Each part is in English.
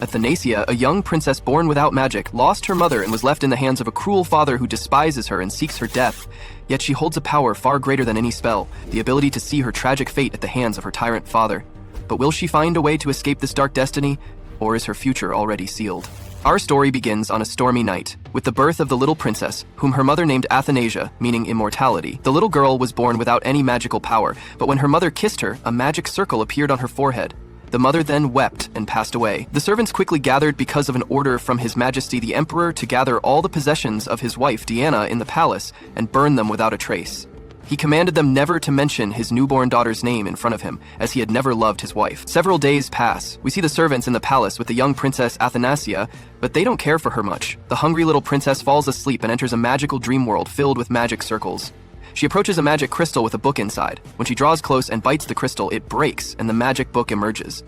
Athanasia, a young princess born without magic, lost her mother and was left in the hands of a cruel father who despises her and seeks her death. Yet she holds a power far greater than any spell, the ability to see her tragic fate at the hands of her tyrant father. But will she find a way to escape this dark destiny, or is her future already sealed? Our story begins on a stormy night, with the birth of the little princess, whom her mother named Athanasia, meaning immortality. The little girl was born without any magical power, but when her mother kissed her, a magic circle appeared on her forehead. The mother then wept and passed away. The servants quickly gathered because of an order from His Majesty the Emperor to gather all the possessions of his wife Diana in the palace and burn them without a trace. He commanded them never to mention his newborn daughter's name in front of him, as he had never loved his wife. Several days pass. We see the servants in the palace with the young princess Athanasia, but they don't care for her much. The hungry little princess falls asleep and enters a magical dream world filled with magic circles. She approaches a magic crystal with a book inside. When she draws close and bites the crystal, it breaks and the magic book emerges.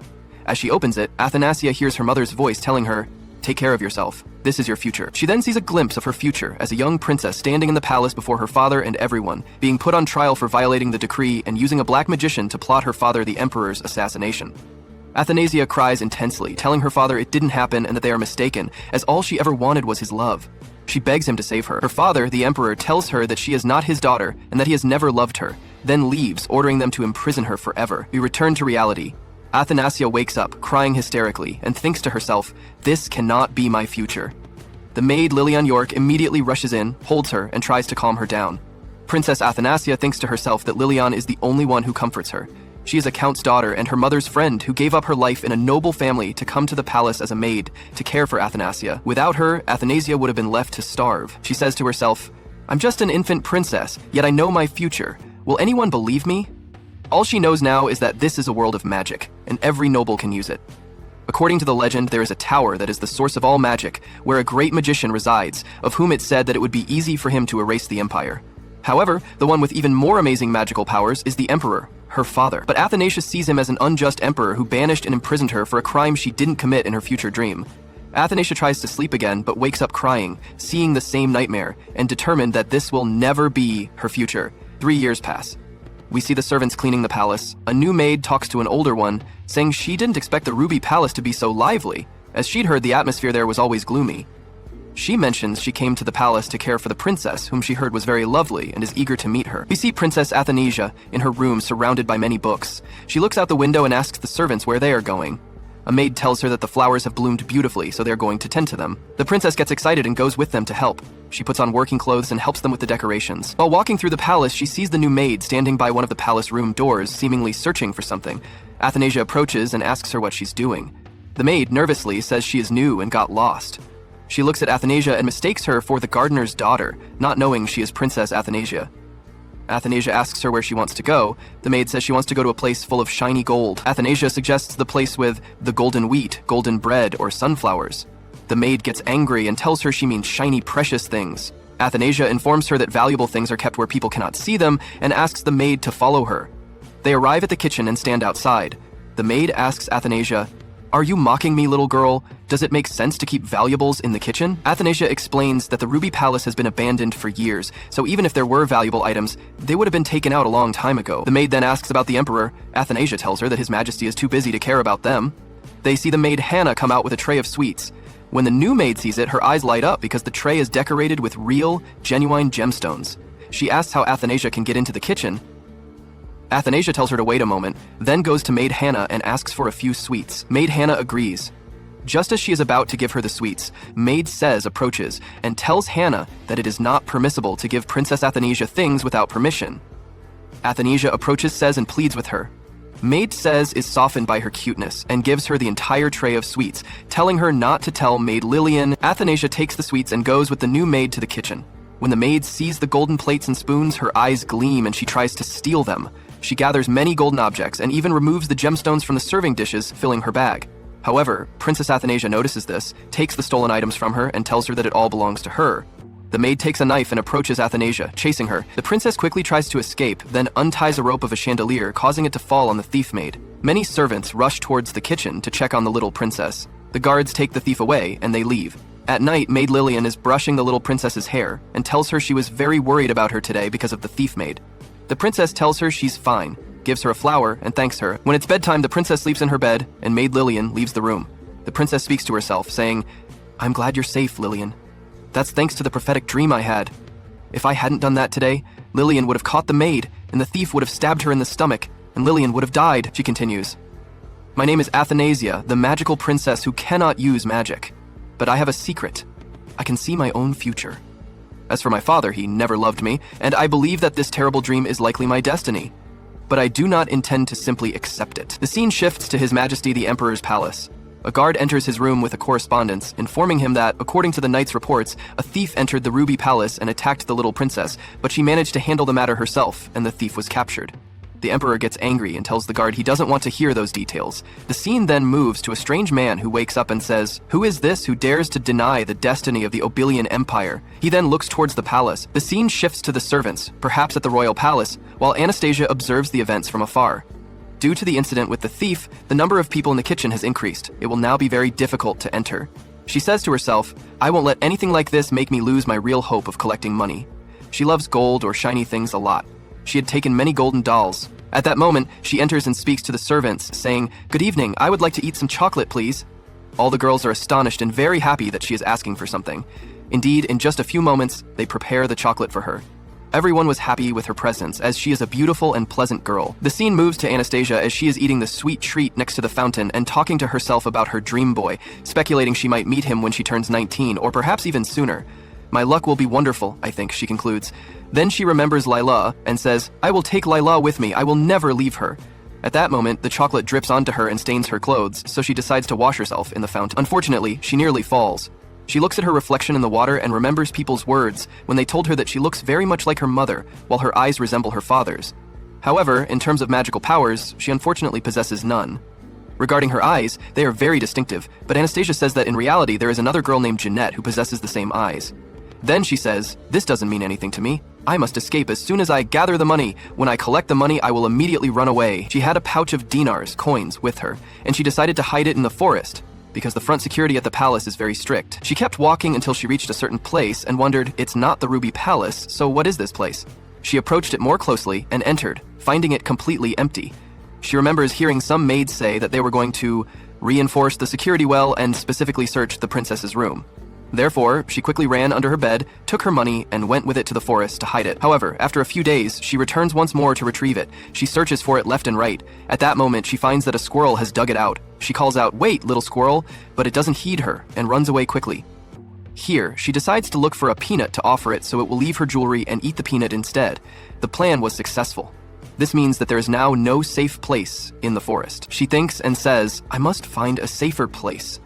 As she opens it, Athanasia hears her mother's voice telling her, "Take care of yourself. This is your future." She then sees a glimpse of her future as a young princess standing in the palace before her father and everyone, being put on trial for violating the decree and using a black magician to plot her father the emperor's assassination. Athanasia cries intensely, telling her father it didn't happen and that they are mistaken, as all she ever wanted was his love. She begs him to save her. Her father, the emperor, tells her that she is not his daughter and that he has never loved her, then leaves, ordering them to imprison her forever. We return to reality. Athanasia wakes up, crying hysterically, and thinks to herself, "This cannot be my future." The maid Lilian York immediately rushes in, holds her, and tries to calm her down. Princess Athanasia thinks to herself that Lilian is the only one who comforts her. She is a count's daughter and her mother's friend who gave up her life in a noble family to come to the palace as a maid to care for Athanasia. Without her, Athanasia would have been left to starve. She says to herself, "I'm just an infant princess, yet I know my future. Will anyone believe me?" All she knows now is that this is a world of magic, and every noble can use it. According to the legend, there is a tower that is the source of all magic, where a great magician resides, of whom it said that it would be easy for him to erase the empire. However, the one with even more amazing magical powers is the emperor, her father. But Athanasia sees him as an unjust emperor who banished and imprisoned her for a crime she didn't commit in her future dream. Athanasia tries to sleep again, but wakes up crying, seeing the same nightmare, and determined that this will never be her future. 3 years pass. We see the servants cleaning the palace. A new maid talks to an older one, saying she didn't expect the Ruby Palace to be so lively, as she'd heard the atmosphere there was always gloomy. She mentions she came to the palace to care for the princess, whom she heard was very lovely and is eager to meet her. We see Princess Athanasia in her room surrounded by many books. She looks out the window and asks the servants where they are going. A maid tells her that the flowers have bloomed beautifully, so they're going to tend to them. The princess gets excited and goes with them to help. She puts on working clothes and helps them with the decorations. While walking through the palace, she sees the new maid standing by one of the palace room doors, seemingly searching for something. Athanasia approaches and asks her what she's doing. The maid nervously says she is new and got lost. She looks at Athanasia and mistakes her for the gardener's daughter, not knowing she is Princess Athanasia. Athanasia asks her where she wants to go. The maid says she wants to go to a place full of shiny gold. Athanasia suggests the place with the golden wheat, golden bread, or sunflowers. The maid gets angry and tells her she means shiny, precious things. Athanasia informs her that valuable things are kept where people cannot see them and asks the maid to follow her. They arrive at the kitchen and stand outside. The maid asks Athanasia, "Are you mocking me, little girl? Does it make sense to keep valuables in the kitchen?" Athanasia explains that the Ruby Palace has been abandoned for years, so even if there were valuable items, they would have been taken out a long time ago. The maid then asks about the emperor. Athanasia tells her that His Majesty is too busy to care about them. They see the maid Hannah come out with a tray of sweets. When the new maid sees it, her eyes light up because the tray is decorated with real, genuine gemstones. She asks how Athanasia can get into the kitchen. Athanasia tells her to wait a moment, then goes to Maid Hannah and asks for a few sweets. Maid Hannah agrees. Just as she is about to give her the sweets, Maid Says approaches and tells Hannah that it is not permissible to give Princess Athanasia things without permission. Athanasia approaches Says and pleads with her. Maid Says is softened by her cuteness and gives her the entire tray of sweets, telling her not to tell Maid Lilian. Athanasia takes the sweets and goes with the new maid to the kitchen. When the maid sees the golden plates and spoons, her eyes gleam and she tries to steal them. She gathers many golden objects and even removes the gemstones from the serving dishes, filling her bag. However, Princess Athanasia notices this, takes the stolen items from her, and tells her that it all belongs to her. The maid takes a knife and approaches Athanasia, chasing her. The princess quickly tries to escape, then unties a rope of a chandelier, causing it to fall on the thief maid. Many servants rush towards the kitchen to check on the little princess. The guards take the thief away, and they leave. At night, Maid Lilian is brushing the little princess's hair, and tells her she was very worried about her today because of the thief maid. The princess tells her she's fine, gives her a flower, and thanks her. When it's bedtime, the princess sleeps in her bed, and Maid Lilian leaves the room. The princess speaks to herself, saying, "I'm glad you're safe, Lillian. That's thanks to the prophetic dream I had. If I hadn't done that today, Lillian would have caught the maid, and the thief would have stabbed her in the stomach, and Lillian would have died," she continues. "My name is Athanasia, the magical princess who cannot use magic. But I have a secret. I can see my own future. As for my father, he never loved me, and I believe that this terrible dream is likely my destiny. But I do not intend to simply accept it." The scene shifts to His Majesty the Emperor's palace. A guard enters his room with a correspondence, informing him that, according to the knight's reports, a thief entered the Ruby Palace and attacked the little princess, but she managed to handle the matter herself, and the thief was captured. The Emperor gets angry and tells the guard he doesn't want to hear those details. The scene then moves to a strange man who wakes up and says, "Who is this who dares to deny the destiny of the Obelian Empire?" He then looks towards the palace. The scene shifts to the servants, perhaps at the royal palace, while Anastasia observes the events from afar. Due to the incident with the thief, the number of people in the kitchen has increased. It will now be very difficult to enter. She says to herself, "I won't let anything like this make me lose my real hope of collecting money." She loves gold or shiny things a lot. She had taken many golden dolls. At that moment, she enters and speaks to the servants, saying, "Good evening, I would like to eat some chocolate, please." All the girls are astonished and very happy that she is asking for something. Indeed, in just a few moments, they prepare the chocolate for her. Everyone was happy with her presence, as she is a beautiful and pleasant girl. The scene moves to Anastasia as she is eating the sweet treat next to the fountain and talking to herself about her dream boy, speculating she might meet him when she turns 19, or perhaps even sooner. "My luck will be wonderful, I think," she concludes. Then she remembers Lila and says, "I will take Lila with me, I will never leave her." At that moment, the chocolate drips onto her and stains her clothes, so she decides to wash herself in the fountain. Unfortunately, she nearly falls. She looks at her reflection in the water and remembers people's words when they told her that she looks very much like her mother, while her eyes resemble her father's. However, in terms of magical powers, she unfortunately possesses none. Regarding her eyes, they are very distinctive, but Anastasia says that in reality there is another girl named Jeanette who possesses the same eyes. Then she says, "This doesn't mean anything to me. I must escape as soon as I gather the money. When I collect the money, I will immediately run away." She had a pouch of dinars, coins, with her, and she decided to hide it in the forest, because the front security at the palace is very strict. She kept walking until she reached a certain place and wondered, it's not the Ruby Palace, so what is this place? She approached it more closely and entered, finding it completely empty. She remembers hearing some maids say that they were going to reinforce the security well and specifically search the princess's room. Therefore, she quickly ran under her bed, took her money, and went with it to the forest to hide it. However, after a few days, she returns once more to retrieve it. She searches for it left and right. At that moment, she finds that a squirrel has dug it out. She calls out, "Wait, little squirrel," but it doesn't heed her and runs away quickly. Here, she decides to look for a peanut to offer it so it will leave her jewelry and eat the peanut instead. The plan was successful. This means that there is now no safe place in the forest. She thinks and says, "I must find a safer place."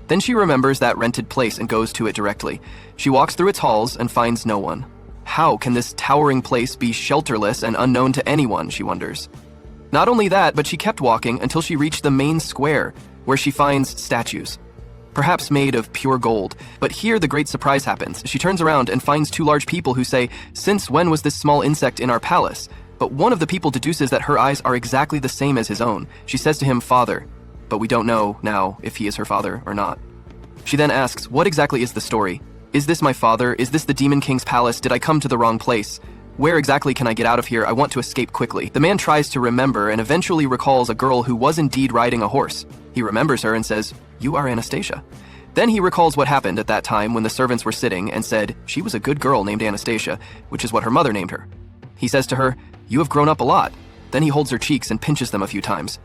Then she remembers that rented place and goes to it directly. She walks through its halls and finds no one. How can this towering place be shelterless and unknown to anyone, she wonders. Not only that, but she kept walking until she reached the main square, where she finds statues, perhaps made of pure gold. But here the great surprise happens. She turns around and finds two large people who say, "Since when was this small insect in our palace?" But one of the people deduces that her eyes are exactly the same as his own. She says to him, "Father," but we don't know now if he is her father or not. She then asks, "What exactly is the story? Is this my father? Is this the Demon King's palace? Did I come to the wrong place? Where exactly can I get out of here? I want to escape quickly." The man tries to remember and eventually recalls a girl who was indeed riding a horse. He remembers her and says, "You are Anastasia." Then he recalls what happened at that time when the servants were sitting and said, she was a good girl named Anastasia, which is what her mother named her. He says to her, "You have grown up a lot." Then he holds her cheeks and pinches them a few times.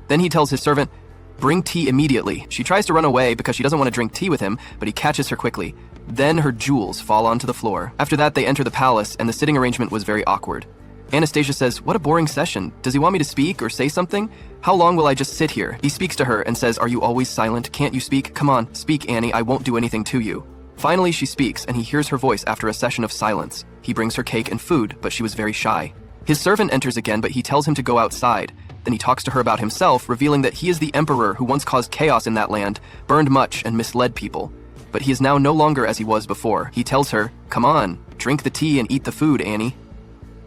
Then he tells his servant, "Bring tea immediately." She tries to run away because she doesn't want to drink tea with him, but he catches her quickly. Then her jewels fall onto the floor. After that, they enter the palace, and the sitting arrangement was very awkward. Anastasia says, "What a boring session. Does he want me to speak or say something? How long will I just sit here?" He speaks to her and says, "Are you always silent? Can't you speak? Come on, speak, Annie. I won't do anything to you." Finally, she speaks, and he hears her voice after a session of silence. He brings her cake and food, but she was very shy. His servant enters again, but he tells him to go outside. Then he talks to her about himself, revealing that he is the emperor who once caused chaos in that land, burned much, and misled people. But he is now no longer as he was before. He tells her, "Come on, drink the tea and eat the food, Annie."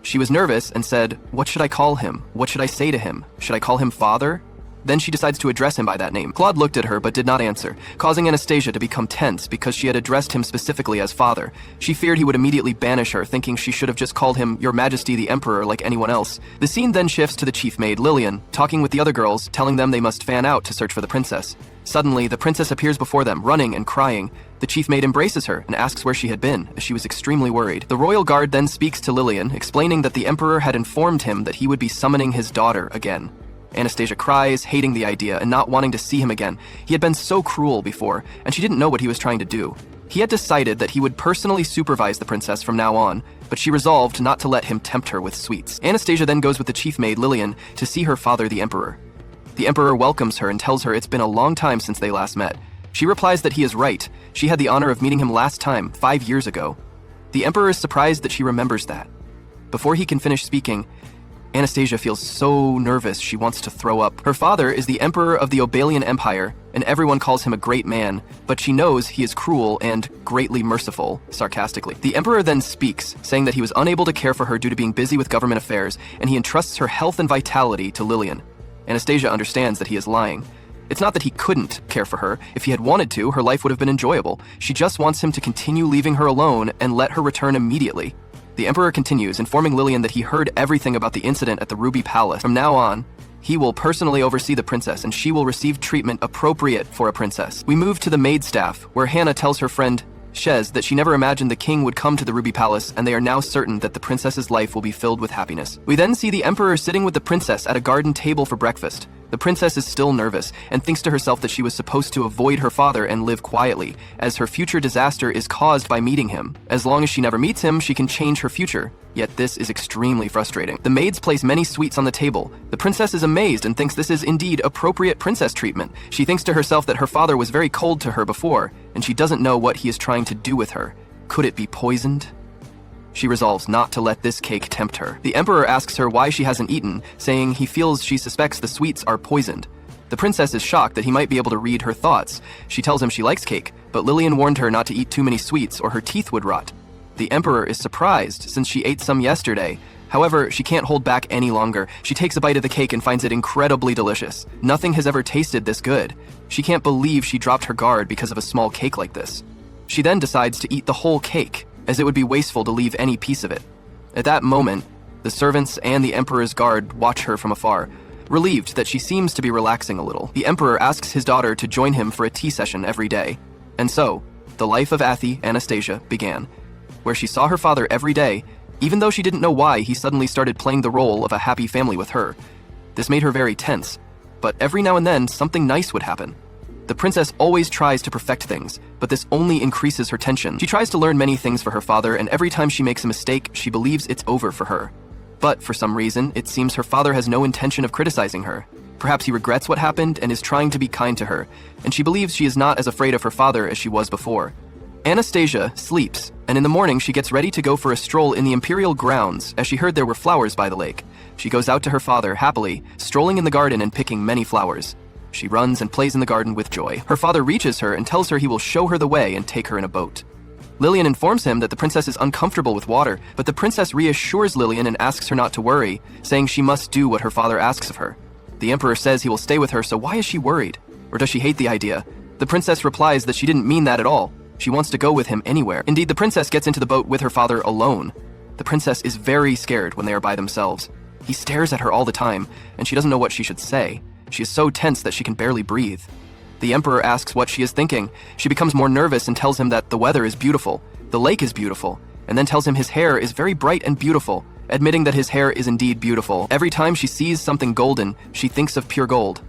She was nervous and said, "What should I call him? What should I say to him? Should I call him father?" Then she decides to address him by that name. Claude looked at her but did not answer, causing Anastasia to become tense because she had addressed him specifically as father. She feared he would immediately banish her, thinking she should have just called him Your Majesty the Emperor like anyone else. The scene then shifts to the chief maid, Lillian, talking with the other girls, telling them they must fan out to search for the princess. Suddenly, the princess appears before them, running and crying. The chief maid embraces her and asks where she had been, as she was extremely worried. The royal guard then speaks to Lillian, explaining that the emperor had informed him that he would be summoning his daughter again. Anastasia cries, hating the idea and not wanting to see him again. He had been so cruel before, and she didn't know what he was trying to do. He had decided that he would personally supervise the princess from now on, but she resolved not to let him tempt her with sweets. Anastasia then goes with the chief maid, Lillian, to see her father, the emperor. The emperor welcomes her and tells her it's been a long time since they last met. She replies that he is right. She had the honor of meeting him last time, 5 years ago. The emperor is surprised that she remembers that. Before he can finish speaking, Anastasia feels so nervous she wants to throw up. Her father is the emperor of the Obelian Empire, and everyone calls him a great man, but she knows he is cruel and greatly merciful, sarcastically. The emperor then speaks, saying that he was unable to care for her due to being busy with government affairs, and he entrusts her health and vitality to Lillian. Anastasia understands that he is lying. It's not that he couldn't care for her. If he had wanted to, her life would have been enjoyable. She just wants him to continue leaving her alone and let her return immediately. The emperor continues, informing Lillian that he heard everything about the incident at the Ruby Palace. From now on, he will personally oversee the princess, and she will receive treatment appropriate for a princess. We move to the maid staff, where Hannah tells her friend, Shez, that she never imagined the king would come to the Ruby Palace, and they are now certain that the princess's life will be filled with happiness. We then see the emperor sitting with the princess at a garden table for breakfast. The princess is still nervous and thinks to herself that she was supposed to avoid her father and live quietly, as her future disaster is caused by meeting him. As long as she never meets him, she can change her future. Yet this is extremely frustrating. The maids place many sweets on the table. The princess is amazed and thinks this is indeed appropriate princess treatment. She thinks to herself that her father was very cold to her before, and she doesn't know what he is trying to do with her. Could it be poisoned? She resolves not to let this cake tempt her. The emperor asks her why she hasn't eaten, saying he feels she suspects the sweets are poisoned. The princess is shocked that he might be able to read her thoughts. She tells him she likes cake, but Lillian warned her not to eat too many sweets or her teeth would rot. The emperor is surprised since she ate some yesterday. However, she can't hold back any longer. She takes a bite of the cake and finds it incredibly delicious. Nothing has ever tasted this good. She can't believe she dropped her guard because of a small cake like this. She then decides to eat the whole cake, as it would be wasteful to leave any piece of it. At that moment, the servants and the emperor's guard watch her from afar, relieved that she seems to be relaxing a little. The emperor asks his daughter to join him for a tea session every day. And so, the life of Anastasia began, where she saw her father every day, even though she didn't know why he suddenly started playing the role of a happy family with her. This made her very tense, but every now and then something nice would happen. The princess always tries to perfect things, but this only increases her tension. She tries to learn many things for her father, and every time she makes a mistake, she believes it's over for her. But for some reason, it seems her father has no intention of criticizing her. Perhaps he regrets what happened and is trying to be kind to her, and she believes she is not as afraid of her father as she was before. Anastasia sleeps, and in the morning she gets ready to go for a stroll in the imperial grounds as she heard there were flowers by the lake. She goes out to her father happily, strolling in the garden and picking many flowers. She runs and plays in the garden with joy. Her father reaches her and tells her he will show her the way and take her in a boat. Lillian informs him that the princess is uncomfortable with water, but the princess reassures Lillian and asks her not to worry, saying she must do what her father asks of her. The emperor says he will stay with her, so why is she worried? Or does she hate the idea? The princess replies that she didn't mean that at all. She wants to go with him anywhere. Indeed, the princess gets into the boat with her father alone. The princess is very scared when they are by themselves. He stares at her all the time, and she doesn't know what she should say. She is so tense that she can barely breathe. The emperor asks what she is thinking. She becomes more nervous and tells him that the weather is beautiful, the lake is beautiful, and then tells him his hair is very bright and beautiful, admitting that his hair is indeed beautiful. Every time she sees something golden, she thinks of pure gold.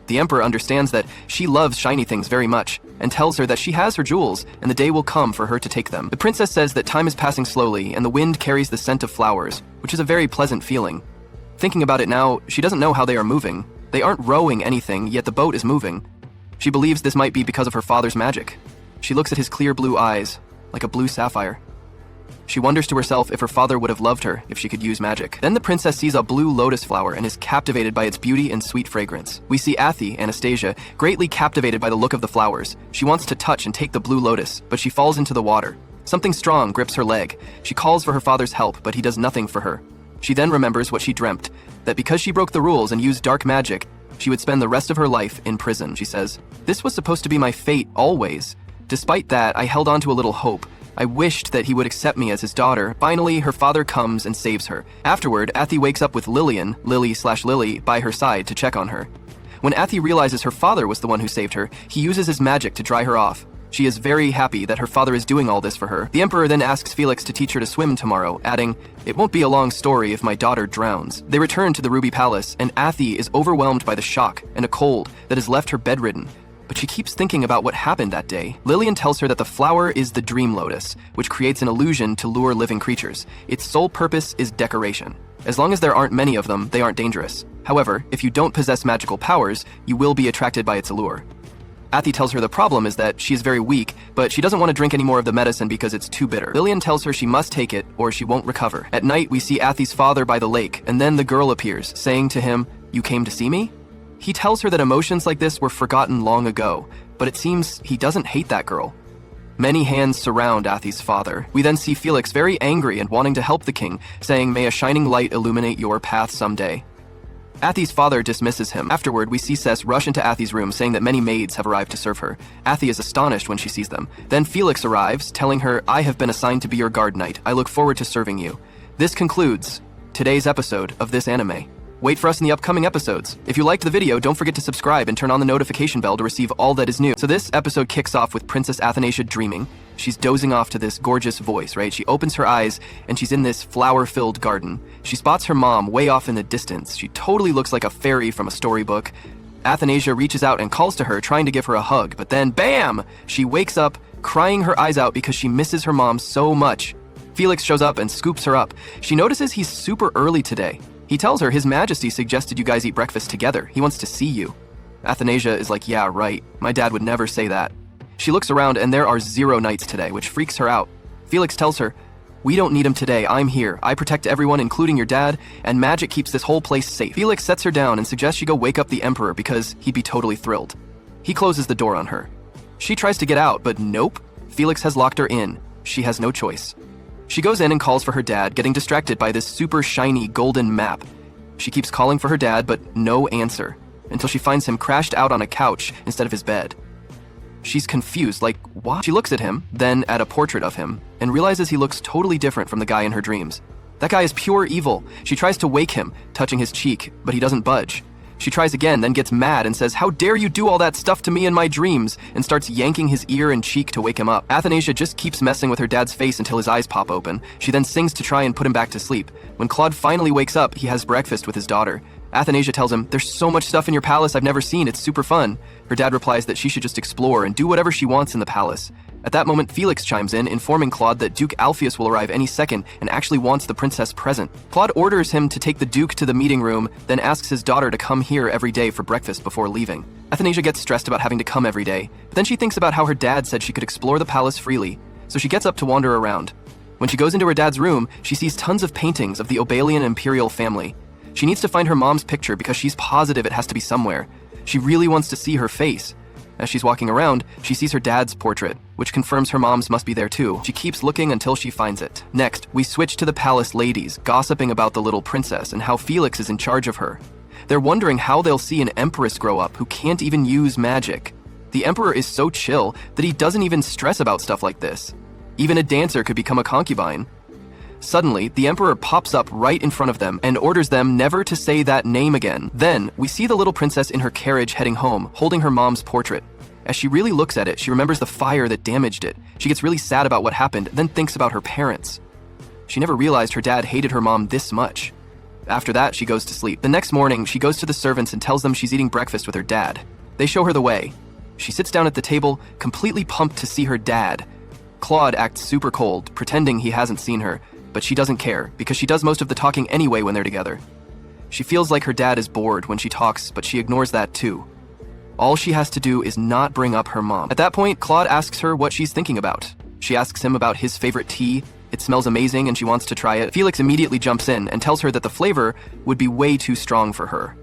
The emperor understands that she loves shiny things very much, and tells her that she has her jewels, and the day will come for her to take them. The princess says that time is passing slowly, and the wind carries the scent of flowers, which is a very pleasant feeling. Thinking about it now, she doesn't know how they are moving. They aren't rowing anything, yet the boat is moving. She believes this might be because of her father's magic. She looks at his clear blue eyes, like a blue sapphire. She wonders to herself if her father would have loved her if she could use magic. Then the princess sees a blue lotus flower and is captivated by its beauty and sweet fragrance. We see Anastasia, greatly captivated by the look of the flowers. She wants to touch and take the blue lotus, but she falls into the water. Something strong grips her leg. She calls for her father's help, but he does nothing for her. She then remembers what she dreamt, that because she broke the rules and used dark magic, she would spend the rest of her life in prison. She says, "This was supposed to be my fate always. Despite that, I held on to a little hope. I wished that he would accept me as his daughter." Finally, her father comes and saves her. Afterward, Athie wakes up with Lillian, Lily/Lily, by her side to check on her. When Athi realizes her father was the one who saved her, he uses his magic to dry her off. She is very happy that her father is doing all this for her. The Emperor then asks Felix to teach her to swim tomorrow, adding, "It won't be a long story if my daughter drowns." They return to the Ruby Palace, and Athi is overwhelmed by the shock and a cold that has left her bedridden. But she keeps thinking about what happened that day. Lillian tells her that the flower is the dream lotus, which creates an illusion to lure living creatures. Its sole purpose is decoration. As long as there aren't many of them, they aren't dangerous. However, if you don't possess magical powers, you will be attracted by its allure. Athi tells her the problem is that she is very weak, but she doesn't want to drink any more of the medicine because it's too bitter. Lillian tells her she must take it or she won't recover. At night, we see Athi's father by the lake, and then the girl appears, saying to him, "You came to see me?" He tells her that emotions like this were forgotten long ago, but it seems he doesn't hate that girl. Many hands surround Athi's father. We then see Felix very angry and wanting to help the king, saying, "May a shining light illuminate your path someday." Athi's father dismisses him. Afterward, we see Cess rush into Athi's room, saying that many maids have arrived to serve her. Athi is astonished when she sees them. Then Felix arrives, telling her, "I have been assigned to be your guard knight. I look forward to serving you." This concludes today's episode of this anime. Wait for us in the upcoming episodes. If you liked the video, don't forget to subscribe and turn on the notification bell to receive all that is new. So this episode kicks off with Princess Athanasia dreaming. She's dozing off to this gorgeous voice, right? She opens her eyes and she's in this flower-filled garden. She spots her mom way off in the distance. She totally looks like a fairy from a storybook. Athanasia reaches out and calls to her, trying to give her a hug, but then BAM! She wakes up, crying her eyes out because she misses her mom so much. Felix shows up and scoops her up. She notices he's super early today. He tells her His Majesty suggested you guys eat breakfast together. He wants to see you. Athanasia is like, "Yeah, right. My dad would never say that." She looks around and there are 0 knights today, which freaks her out. Felix tells her, "We don't need him today. I'm here. I protect everyone, including your dad, and magic keeps this whole place safe." Felix sets her down and suggests she go wake up the Emperor because he'd be totally thrilled. He closes the door on her. She tries to get out, but nope. Felix has locked her in. She has no choice. She goes in and calls for her dad, getting distracted by this super shiny golden map. She keeps calling for her dad, but no answer, until she finds him crashed out on a couch instead of his bed. She's confused, like, what? She looks at him, then at a portrait of him, and realizes he looks totally different from the guy in her dreams. That guy is pure evil. She tries to wake him, touching his cheek, but he doesn't budge. She tries again, then gets mad and says, "How dare you do all that stuff to me in my dreams?" and starts yanking his ear and cheek to wake him up. Athanasia just keeps messing with her dad's face until his eyes pop open. She then sings to try and put him back to sleep. When Claude finally wakes up, he has breakfast with his daughter. Athanasia tells him, "There's so much stuff in your palace I've never seen, it's super fun." Her dad replies that she should just explore and do whatever she wants in the palace. At that moment, Felix chimes in, informing Claude that Duke Alpheus will arrive any second and actually wants the princess present. Claude orders him to take the Duke to the meeting room, then asks his daughter to come here every day for breakfast before leaving. Athanasia gets stressed about having to come every day, but then she thinks about how her dad said she could explore the palace freely, so she gets up to wander around. When she goes into her dad's room, she sees tons of paintings of the Obelian imperial family. She needs to find her mom's picture because she's positive it has to be somewhere. She really wants to see her face. As she's walking around, she sees her dad's portrait, which confirms her mom's must be there too. She keeps looking until she finds it. Next, we switch to the palace ladies, gossiping about the little princess and how Felix is in charge of her. They're wondering how they'll see an empress grow up who can't even use magic. The emperor is so chill that he doesn't even stress about stuff like this. Even a dancer could become a concubine. Suddenly, the emperor pops up right in front of them and orders them never to say that name again. Then, we see the little princess in her carriage heading home, holding her mom's portrait. As she really looks at it, she remembers the fire that damaged it. She gets really sad about what happened, then thinks about her parents. She never realized her dad hated her mom this much. After that, she goes to sleep. The next morning, she goes to the servants and tells them she's eating breakfast with her dad. They show her the way. She sits down at the table, completely pumped to see her dad. Claude acts super cold, pretending he hasn't seen her, but she doesn't care, because she does most of the talking anyway when they're together. She feels like her dad is bored when she talks, but she ignores that too. All she has to do is not bring up her mom. At that point, Claude asks her what she's thinking about. She asks him about his favorite tea. It smells amazing and she wants to try it. Felix immediately jumps in and tells her that the flavor would be way too strong for her.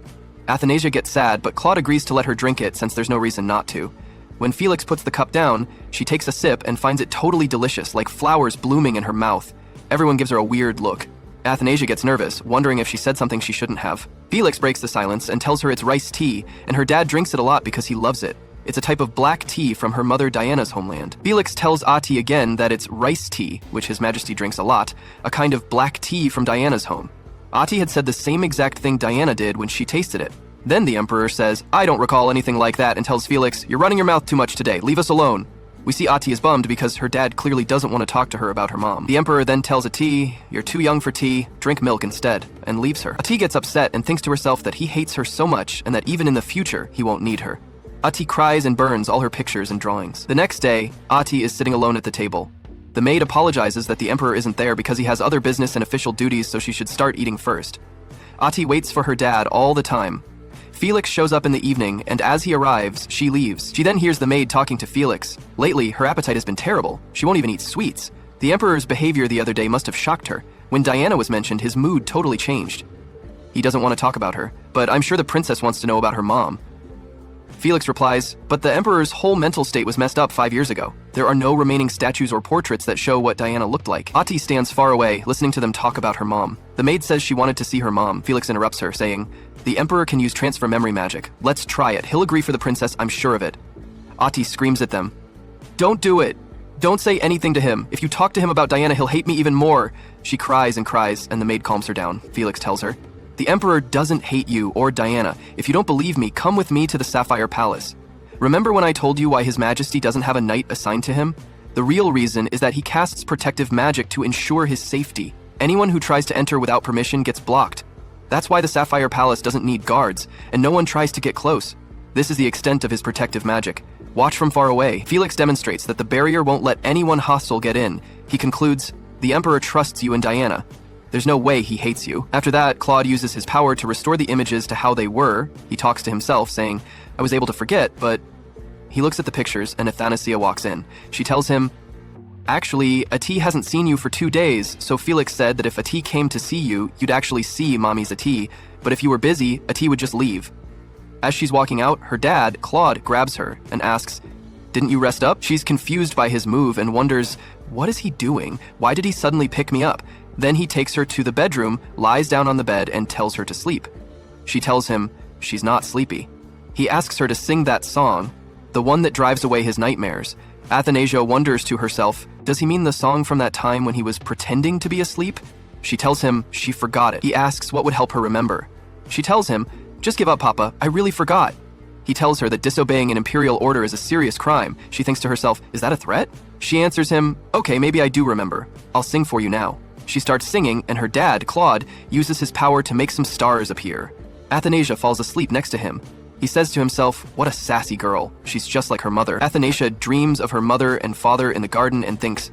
Athanasia gets sad, but Claude agrees to let her drink it since there's no reason not to. When Felix puts the cup down, she takes a sip and finds it totally delicious, like flowers blooming in her mouth. Everyone gives her a weird look. Athanasia gets nervous, wondering if she said something she shouldn't have. Felix breaks the silence and tells her it's rice tea, and her dad drinks it a lot because he loves it. It's a type of black tea from her mother Diana's homeland. Felix tells Ati again that it's rice tea, which His Majesty drinks a lot, a kind of black tea from Diana's home. Ati had said the same exact thing Diana did when she tasted it. Then the Emperor says, "I don't recall anything like that," and tells Felix, "You're running your mouth too much today, leave us alone." We see Ati is bummed because her dad clearly doesn't want to talk to her about her mom. The Emperor then tells Ati, "You're too young for tea, drink milk instead," and leaves her. Ati gets upset and thinks to herself that he hates her so much and that even in the future, he won't need her. Ati cries and burns all her pictures and drawings. The next day, Ati is sitting alone at the table. The maid apologizes that the Emperor isn't there because he has other business and official duties, so she should start eating first. Ati waits for her dad all the time. Felix shows up in the evening, and as he arrives, she leaves. She then hears the maid talking to Felix. Lately, her appetite has been terrible. She won't even eat sweets. The Emperor's behavior the other day must have shocked her. When Diana was mentioned, his mood totally changed. He doesn't want to talk about her, but I'm sure the princess wants to know about her mom. Felix replies, "But the Emperor's whole mental state was messed up 5 years ago. There are no remaining statues or portraits that show what Diana looked like." Ati stands far away, listening to them talk about her mom. The maid says she wanted to see her mom. Felix interrupts her, saying, "The Emperor can use transfer memory magic. Let's try it. He'll agree for the princess, I'm sure of it." Ati screams at them, "Don't do it. Don't say anything to him. If you talk to him about Diana, he'll hate me even more." She cries, and the maid calms her down. Felix tells her, "The Emperor doesn't hate you or Diana. If you don't believe me, come with me to the Sapphire Palace. Remember when I told you why His Majesty doesn't have a knight assigned to him? The real reason is that he casts protective magic to ensure his safety. Anyone who tries to enter without permission gets blocked. That's why the Sapphire Palace doesn't need guards, and no one tries to get close. This is the extent of his protective magic. Watch from far away." Felix demonstrates that the barrier won't let anyone hostile get in. He concludes, "The Emperor trusts you and Diana. There's no way he hates you." After that, Claude uses his power to restore the images to how they were. He talks to himself, saying, "I was able to forget, but..." He looks at the pictures, and Athanasia walks in. She tells him, "Actually, Ati hasn't seen you for 2 days, so Felix said that if Ati came to see you, you'd actually see Mommy's Ati, but if you were busy, Ati would just leave." As she's walking out, her dad, Claude, grabs her and asks, "Didn't you rest up?" She's confused by his move and wonders, what is he doing? Why did he suddenly pick me up? Then he takes her to the bedroom, lies down on the bed, and tells her to sleep. She tells him she's not sleepy. He asks her to sing that song, the one that drives away his nightmares. Athanasia wonders to herself, does he mean the song from that time when he was pretending to be asleep? She tells him she forgot it. He asks what would help her remember. She tells him, "Just give up, Papa, I really forgot." He tells her that disobeying an imperial order is a serious crime. She thinks to herself, is that a threat? She answers him, "Okay, maybe I do remember. I'll sing for you now." She starts singing, and her dad, Claude, uses his power to make some stars appear. Athanasia falls asleep next to him. He says to himself, what a sassy girl. She's just like her mother. Athanasia dreams of her mother and father in the garden and thinks,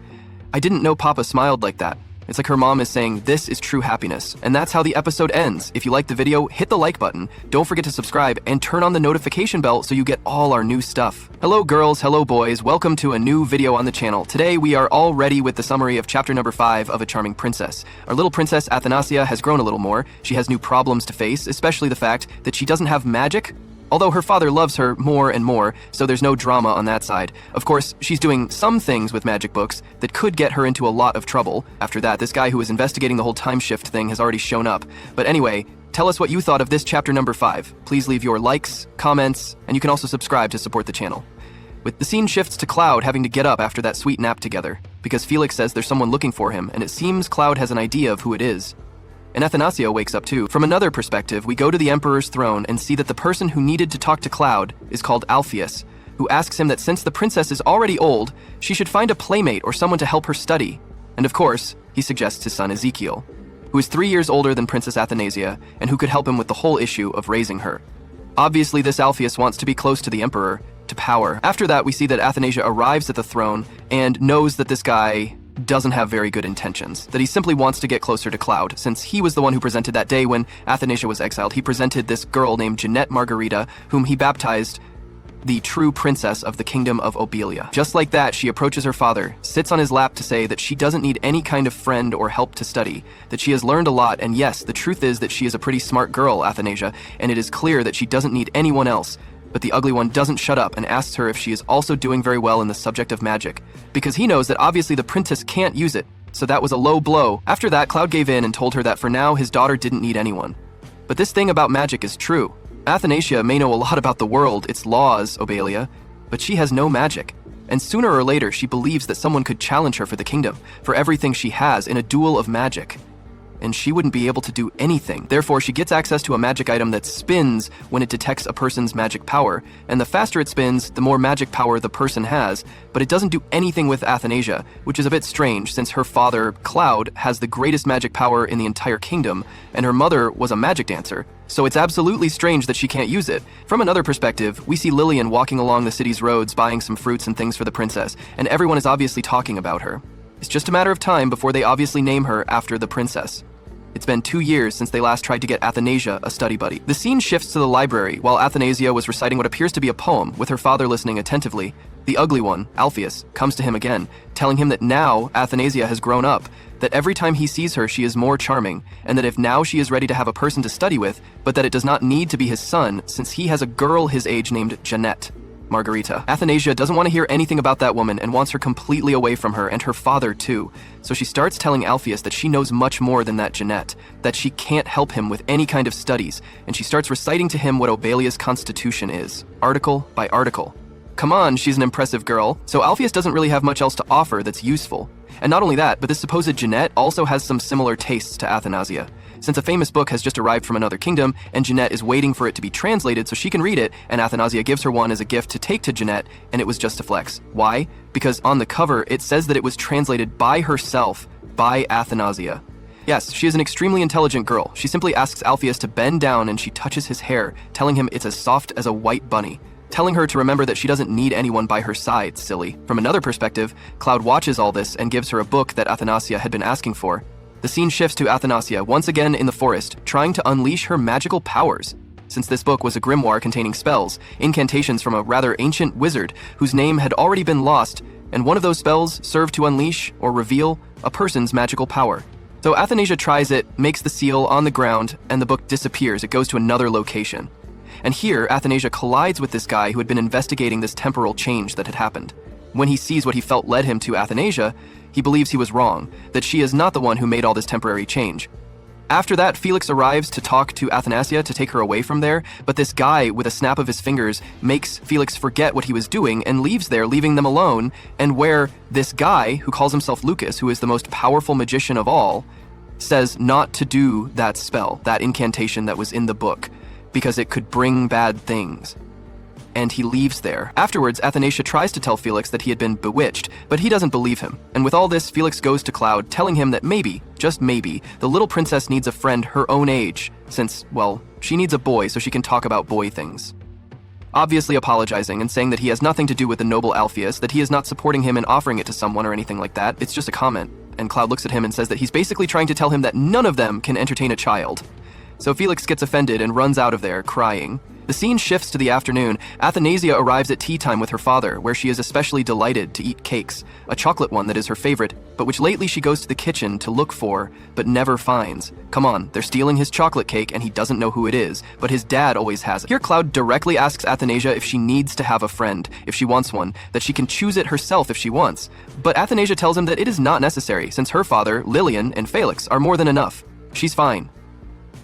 I didn't know Papa smiled like that. It's like her mom is saying, this is true happiness. And that's how the episode ends. If you liked the video, hit the like button. Don't forget to subscribe and turn on the notification bell so you get all our new stuff. Hello girls, hello boys, welcome to a new video on the channel. Today we are all ready with the summary of chapter number 5 of A Charming Princess. Our little princess Athanasia has grown a little more. She has new problems to face, especially the fact that she doesn't have magic. Although her father loves her more and more, so there's no drama on that side. Of course, she's doing some things with magic books that could get her into a lot of trouble. After that, this guy who was investigating the whole time shift thing has already shown up. But anyway, tell us what you thought of this chapter number 5. Please leave your likes, comments, and you can also subscribe to support the channel. With the scene shifts to Claude having to get up after that sweet nap together, because Felix says there's someone looking for him, and it seems Claude has an idea of who it is. And Athanasia wakes up too. From another perspective, we go to the Emperor's throne and see that the person who needed to talk to Claude is called Alpheus, who asks him that since the princess is already old, she should find a playmate or someone to help her study. And of course, he suggests his son Ezekiel, who is 3 years older than Princess Athanasia and who could help him with the whole issue of raising her. Obviously, this Alpheus wants to be close to the Emperor, to power. After that, we see that Athanasia arrives at the throne and knows that this guy doesn't have very good intentions, that he simply wants to get closer to Claude. Since he was the one who presented that day when Athanasia was exiled, he presented this girl named Jeanette Margarita, whom he baptized the true princess of the kingdom of Obelia. Just like that, she approaches her father, sits on his lap to say that she doesn't need any kind of friend or help to study, that she has learned a lot, and yes, the truth is that she is a pretty smart girl, Athanasia, and it is clear that she doesn't need anyone else. But the ugly one doesn't shut up and asks her if she is also doing very well in the subject of magic, because he knows that obviously the princess can't use it, so that was a low blow. After that, Claude gave in and told her that for now his daughter didn't need anyone. But this thing about magic is true. Athanasia may know a lot about the world, its laws, Obelia, but she has no magic. And sooner or later she believes that someone could challenge her for the kingdom, for everything she has in a duel of magic. and she wouldn't be able to do anything. Therefore, she gets access to a magic item that spins when it detects a person's magic power, and the faster it spins, the more magic power the person has, but it doesn't do anything with Athanasia, which is a bit strange since her father, Claude, has the greatest magic power in the entire kingdom, and her mother was a magic dancer. So it's absolutely strange that she can't use it. From another perspective, we see Lillian walking along the city's roads buying some fruits and things for the princess, and everyone is obviously talking about her. It's just a matter of time before they obviously name her after the princess. It's been 2 years since they last tried to get Athanasia a study buddy. The scene shifts to the library while Athanasia was reciting what appears to be a poem, with her father listening attentively. The ugly one, Alpheus, comes to him again, telling him that now Athanasia has grown up, that every time he sees her she is more charming, and that if now she is ready to have a person to study with, but that it does not need to be his son since he has a girl his age named Jeanette. Margarita. Athanasia doesn't want to hear anything about that woman and wants her completely away from her and her father too. So she starts telling Alpheus that she knows much more than that Jeanette, that she can't help him with any kind of studies, and she starts reciting to him what Obelia's constitution is, article by article. Come on, she's an impressive girl, so Alpheus doesn't really have much else to offer that's useful. And not only that, but this supposed Jeanette also has some similar tastes to Athanasia. Since a famous book has just arrived from another kingdom, and Jeanette is waiting for it to be translated so she can read it, and Athanasia gives her one as a gift to take to Jeanette, and it was just a flex. Why? Because on the cover, it says that it was translated by herself, by Athanasia. Yes, she is an extremely intelligent girl. She simply asks Alpheus to bend down and she touches his hair, telling him it's as soft as a white bunny. Telling her to remember that she doesn't need anyone by her side, silly. From another perspective, Claude watches all this and gives her a book that Athanasia had been asking for. The scene shifts to Athanasia once again in the forest, trying to unleash her magical powers. Since this book was a grimoire containing spells, incantations from a rather ancient wizard whose name had already been lost, and one of those spells served to unleash or reveal a person's magical power. So Athanasia tries it, makes the seal on the ground, and the book disappears. It goes to another location. And here, Athanasia collides with this guy who had been investigating this temporal change that had happened. When he sees what he felt led him to Athanasia, he believes he was wrong, that she is not the one who made all this temporary change. After that, Felix arrives to talk to Athanasia to take her away from there, but this guy, with a snap of his fingers, makes Felix forget what he was doing and leaves there, leaving them alone, and where this guy, who calls himself Lucas, who is the most powerful magician of all, says not to do that spell, that incantation that was in the book, because it could bring bad things. And he leaves there. Afterwards, Athanasia tries to tell Felix that he had been bewitched, but he doesn't believe him. And with all this, Felix goes to Claude, telling him that maybe, just maybe, the little princess needs a friend her own age, since, well, she needs a boy so she can talk about boy things. Obviously apologizing and saying that he has nothing to do with the noble Alpheus, that he is not supporting him in offering it to someone or anything like that. It's just a comment. And Claude looks at him and says that he's basically trying to tell him that none of them can entertain a child. So Felix gets offended and runs out of there, crying. The scene shifts to the afternoon. Athanasia arrives at tea time with her father, where she is especially delighted to eat cakes, a chocolate one that is her favorite, but which lately she goes to the kitchen to look for, but never finds. Come on, they're stealing his chocolate cake and he doesn't know who it is, but his dad always has it. Here Claude directly asks Athanasia if she needs to have a friend, if she wants one, that she can choose it herself if she wants. But Athanasia tells him that it is not necessary, since her father, Lillian, and Felix are more than enough. She's fine.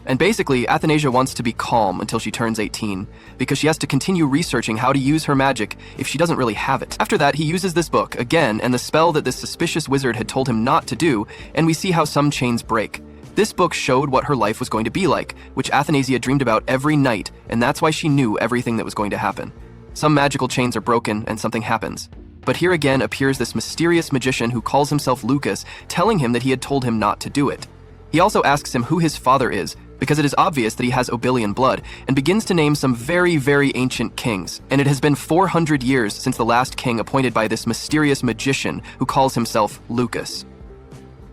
And basically, Athanasia wants to be calm until she turns 18, because she has to continue researching how to use her magic if she doesn't really have it. After that, he uses this book again and the spell that this suspicious wizard had told him not to do, and we see how some chains break. This book showed what her life was going to be like, which Athanasia dreamed about every night, and that's why she knew everything that was going to happen. Some magical chains are broken and something happens. But here again appears this mysterious magician who calls himself Lucas, telling him that he had told him not to do it. He also asks him who his father is, because it is obvious that he has Obelian blood, and begins to name some very, very ancient kings. And it has been 400 years since the last king appointed by this mysterious magician who calls himself Lucas.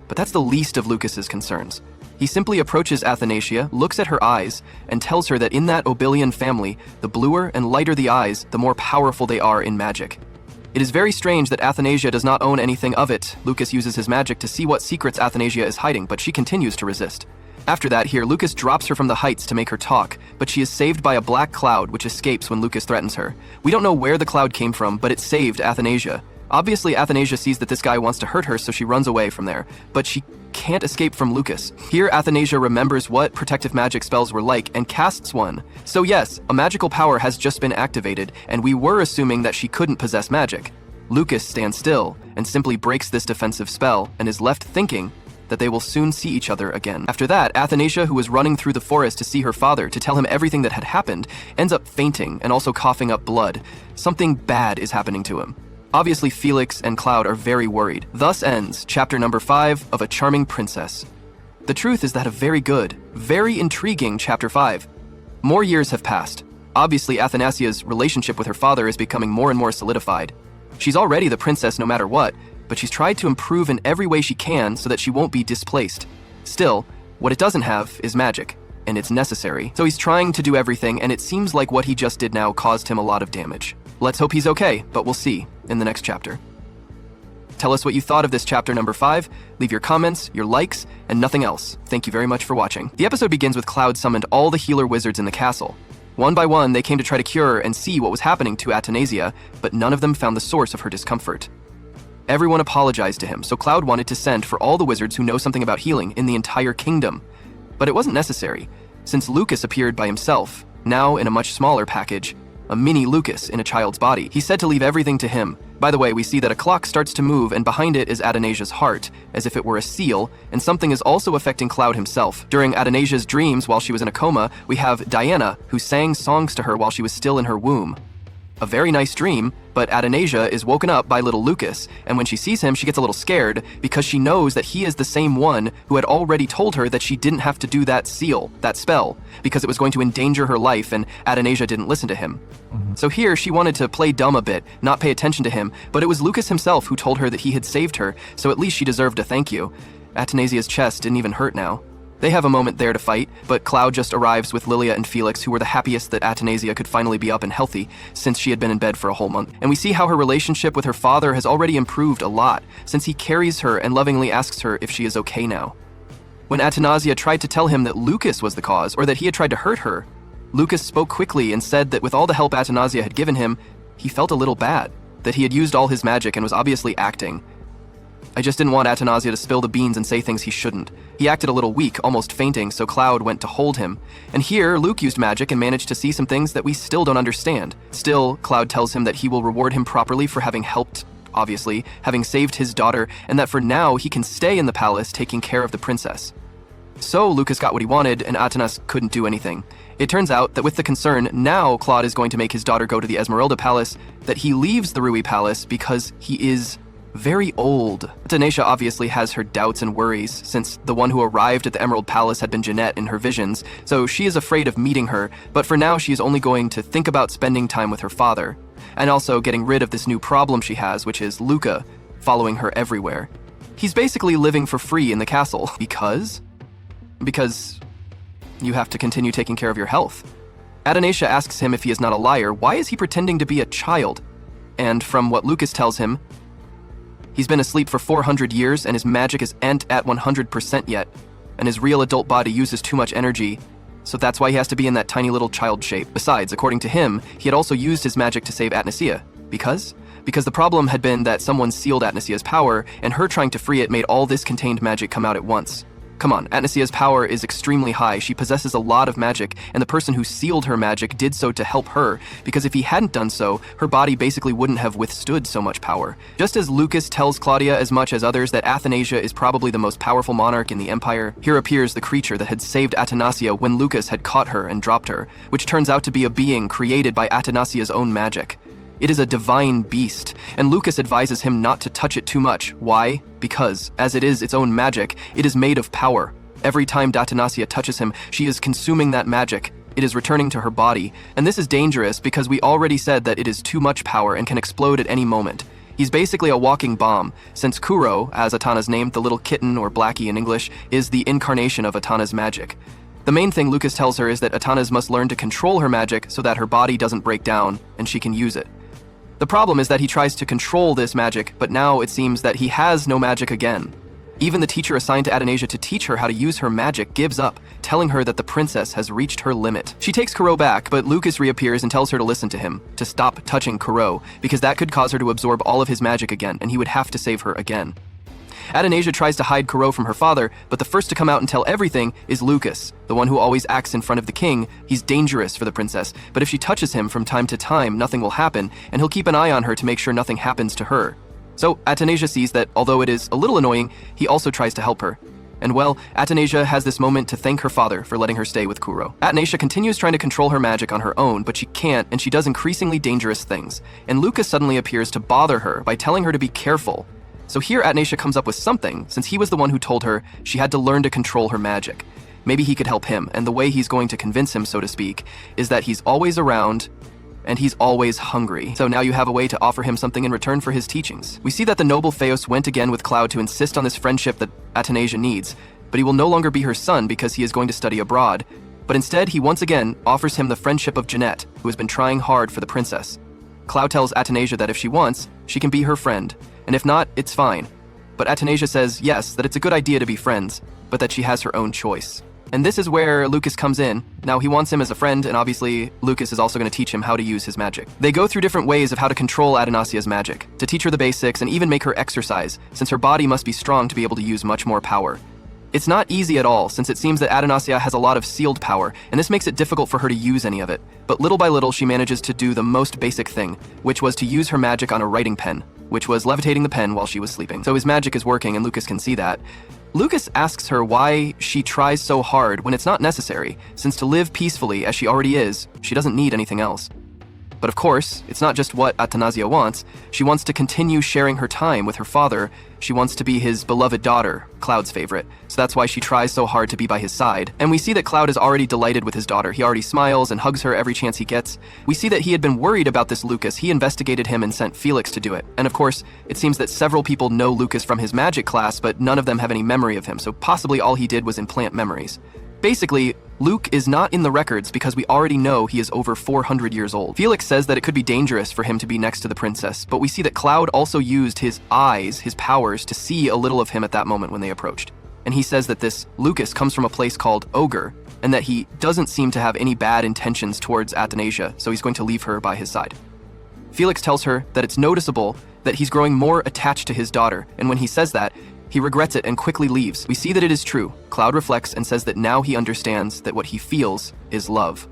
But that's the least of Lucas's concerns. He simply approaches Athanasia, looks at her eyes, and tells her that in that Obelian family, the bluer and lighter the eyes, the more powerful they are in magic. It is very strange that Athanasia does not own anything of it. Lucas uses his magic to see what secrets Athanasia is hiding, but she continues to resist. After that, here, Lucas drops her from the heights to make her talk, but she is saved by a black cloud which escapes when Lucas threatens her. We don't know where the cloud came from, but it saved Athanasia. Obviously, Athanasia sees that this guy wants to hurt her, so she runs away from there, but she can't escape from Lucas. Here, Athanasia remembers what protective magic spells were like and casts one. So yes, a magical power has just been activated, and we were assuming that she couldn't possess magic. Lucas stands still and simply breaks this defensive spell and is left thinking, that they will soon see each other again. After that, Athanasia, who was running through the forest to see her father to tell him everything that had happened, ends up fainting and also coughing up blood. Something bad is happening to him. Obviously, Felix and Claude are very worried. Thus ends chapter number 5 of A Charming Princess. The truth is that a very good, very intriguing chapter 5. More years have passed. Obviously, Athanasia's relationship with her father is becoming more and more solidified. She's already the princess no matter what, but she's tried to improve in every way she can so that she won't be displaced. Still, what it doesn't have is magic, and it's necessary. So he's trying to do everything, and it seems like what he just did now caused him a lot of damage. Let's hope he's okay, but we'll see in the next chapter. Tell us what you thought of this chapter number 5. Leave your comments, your likes, and nothing else. Thank you very much for watching. The episode begins with Claude summoned all the healer wizards in the castle. One by one, they came to try to cure and see what was happening to Athanasia, but none of them found the source of her discomfort. Everyone apologized to him, so Claude wanted to send for all the wizards who know something about healing in the entire kingdom. But it wasn't necessary, since Lucas appeared by himself, now in a much smaller package, a mini Lucas in a child's body. He said to leave everything to him. By the way, we see that a clock starts to move, and behind it is Athanasia's heart, as if it were a seal, and something is also affecting Claude himself. During Athanasia's dreams while she was in a coma, we have Diana, who sang songs to her while she was still in her womb. A very nice dream, but Athanasia is woken up by little Lucas, and when she sees him, she gets a little scared because she knows that he is the same one who had already told her that she didn't have to do that seal, that spell, because it was going to endanger her life, and Athanasia didn't listen to him. So here, she wanted to play dumb a bit, not pay attention to him, but it was Lucas himself who told her that he had saved her, so at least she deserved a thank you. Athanasia's chest didn't even hurt now. They have a moment there to fight, but Claude just arrives with Lilia and Felix, who were the happiest that Athanasia could finally be up and healthy since she had been in bed for a whole month. And we see how her relationship with her father has already improved a lot, since he carries her and lovingly asks her if she is okay now. When Athanasia tried to tell him that Lucas was the cause, or that he had tried to hurt her, Lucas spoke quickly and said that with all the help Athanasia had given him, he felt a little bad, that he had used all his magic and was obviously acting. I just didn't want Athanasia to spill the beans and say things he shouldn't. He acted a little weak, almost fainting, so Claude went to hold him. And here, Luke used magic and managed to see some things that we still don't understand. Still, Claude tells him that he will reward him properly for having helped, obviously, having saved his daughter, and that for now he can stay in the palace taking care of the princess. So Lucas got what he wanted, and Athanas couldn't do anything. It turns out that with the concern, now Claude is going to make his daughter go to the Esmeralda Palace, that he leaves the Rui Palace because he is very old. Athanasia obviously has her doubts and worries, since the one who arrived at the Emerald Palace had been Jeanette in her visions, so she is afraid of meeting her, but for now she is only going to think about spending time with her father, and also getting rid of this new problem she has, which is Luca, following her everywhere. He's basically living for free in the castle, because you have to continue taking care of your health. Athanasia asks him if he is not a liar, why is he pretending to be a child? And from what Lucas tells him, he's been asleep for 400 years and his magic isn't at 100% yet, and his real adult body uses too much energy, so that's why he has to be in that tiny little child shape. Besides, according to him, he had also used his magic to save Athanasia. Because the problem had been that someone sealed Athanasia's power, and her trying to free it made all this contained magic come out at once. Come on, Athanasia's power is extremely high, she possesses a lot of magic, and the person who sealed her magic did so to help her, because if he hadn't done so, her body basically wouldn't have withstood so much power. Just as Lucas tells Claudia as much as others that Athanasia is probably the most powerful monarch in the empire, here appears the creature that had saved Athanasia when Lucas had caught her and dropped her, which turns out to be a being created by Athanasia's own magic. It is a divine beast, and Lucas advises him not to touch it too much. Why? Because, as it is its own magic, it is made of power. Every time Athanasia touches him, she is consuming that magic. It is returning to her body, and this is dangerous because we already said that it is too much power and can explode at any moment. He's basically a walking bomb, since Kuro, as Atana's named, the little kitten or Blackie in English, is the incarnation of Atana's magic. The main thing Lucas tells her is that Atana's must learn to control her magic so that her body doesn't break down and she can use it. The problem is that he tries to control this magic, but now it seems that he has no magic again. Even the teacher assigned to Athanasia to teach her how to use her magic gives up, telling her that the princess has reached her limit. She takes Kuro back, but Lucas reappears and tells her to listen to him, to stop touching Kuro, because that could cause her to absorb all of his magic again, and he would have to save her again. Athanasia tries to hide Kuro from her father, but the first to come out and tell everything is Lucas, the one who always acts in front of the king. He's dangerous for the princess, but if she touches him from time to time, nothing will happen, and he'll keep an eye on her to make sure nothing happens to her. So Athanasia sees that, although it is a little annoying, he also tries to help her. And well, Athanasia has this moment to thank her father for letting her stay with Kuro. Athanasia continues trying to control her magic on her own, but she can't, and she does increasingly dangerous things. And Lucas suddenly appears to bother her by telling her to be careful. So here Athanasia comes up with something, since he was the one who told her she had to learn to control her magic. Maybe he could help him, and the way he's going to convince him, so to speak, is that he's always around, and he's always hungry. So now you have a way to offer him something in return for his teachings. We see that the noble Theos went again with Claude to insist on this friendship that Athanasia needs, but he will no longer be her son because he is going to study abroad. But instead, he once again offers him the friendship of Jeanette, who has been trying hard for the princess. Claude tells Athanasia that if she wants, she can be her friend, and if not, it's fine. But Athanasia says yes, that it's a good idea to be friends, but that she has her own choice. And this is where Lucas comes in. Now, he wants him as a friend, and obviously, Lucas is also going to teach him how to use his magic. They go through different ways of how to control Athanasia's magic, to teach her the basics and even make her exercise, since her body must be strong to be able to use much more power. It's not easy at all, since it seems that Athanasia has a lot of sealed power, and this makes it difficult for her to use any of it. But little by little, she manages to do the most basic thing, which was to use her magic on a writing pen, which was levitating the pen while she was sleeping. So his magic is working, and Lucas can see that. Lucas asks her why she tries so hard when it's not necessary, since to live peacefully as she already is, she doesn't need anything else. But of course, it's not just what Athanasia wants. She wants to continue sharing her time with her father. She wants to be his beloved daughter, Claude's favorite. So that's why she tries so hard to be by his side. And we see that Claude is already delighted with his daughter. He already smiles and hugs her every chance he gets. We see that he had been worried about this Lucas. He investigated him and sent Felix to do it. And of course, it seems that several people know Lucas from his magic class, but none of them have any memory of him. So possibly all he did was implant memories. Basically, Luke is not in the records because we already know he is over 400 years old. Felix says that it could be dangerous for him to be next to the princess, but we see that Claude also used his eyes, his powers, to see a little of him at that moment when they approached. And he says that this Lucas comes from a place called Ogre, and that he doesn't seem to have any bad intentions towards Athanasia, so he's going to leave her by his side. Felix tells her that it's noticeable that he's growing more attached to his daughter, and when he says that, he regrets it and quickly leaves. We see that it is true. Claude reflects and says that now he understands that what he feels is love.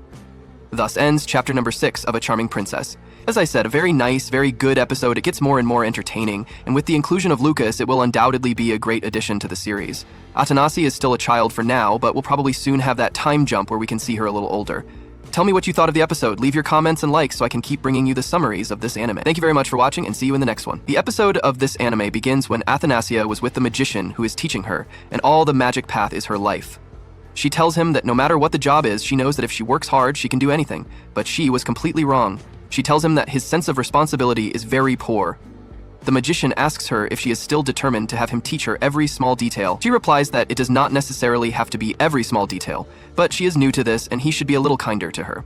Thus ends chapter number 6 of A Charming Princess. As I said, a very nice, very good episode. It gets more and more entertaining, and with the inclusion of Lucas, it will undoubtedly be a great addition to the series. Athanasia is still a child for now, but we'll probably soon have that time jump where we can see her a little older. Tell me what you thought of the episode. Leave your comments and likes so I can keep bringing you the summaries of this anime. Thank you very much for watching, and see you in the next one. The episode of this anime begins when Athanasia was with the magician who is teaching her, and all the magic path is her life. She tells him that no matter what the job is, she knows that if she works hard, she can do anything. But she was completely wrong. She tells him that his sense of responsibility is very poor. The magician asks her if she is still determined to have him teach her every small detail. She replies that it does not necessarily have to be every small detail, but she is new to this and he should be a little kinder to her.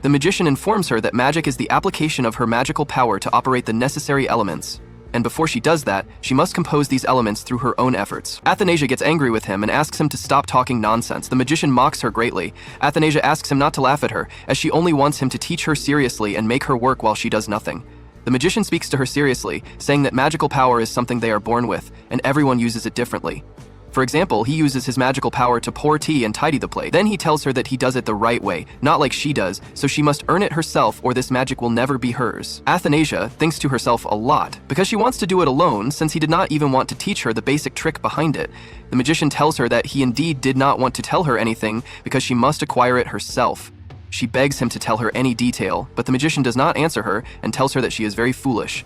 The magician informs her that magic is the application of her magical power to operate the necessary elements, and before she does that, she must compose these elements through her own efforts. Athanasia gets angry with him and asks him to stop talking nonsense. The magician mocks her greatly. Athanasia asks him not to laugh at her, as she only wants him to teach her seriously and make her work while she does nothing. The magician speaks to her seriously, saying that magical power is something they are born with, and everyone uses it differently. For example, he uses his magical power to pour tea and tidy the plate. Then he tells her that he does it the right way, not like she does, so she must earn it herself or this magic will never be hers. Athanasia thinks to herself a lot, because she wants to do it alone since he did not even want to teach her the basic trick behind it. The magician tells her that he indeed did not want to tell her anything because she must acquire it herself. She begs him to tell her any detail, but the magician does not answer her and tells her that she is very foolish.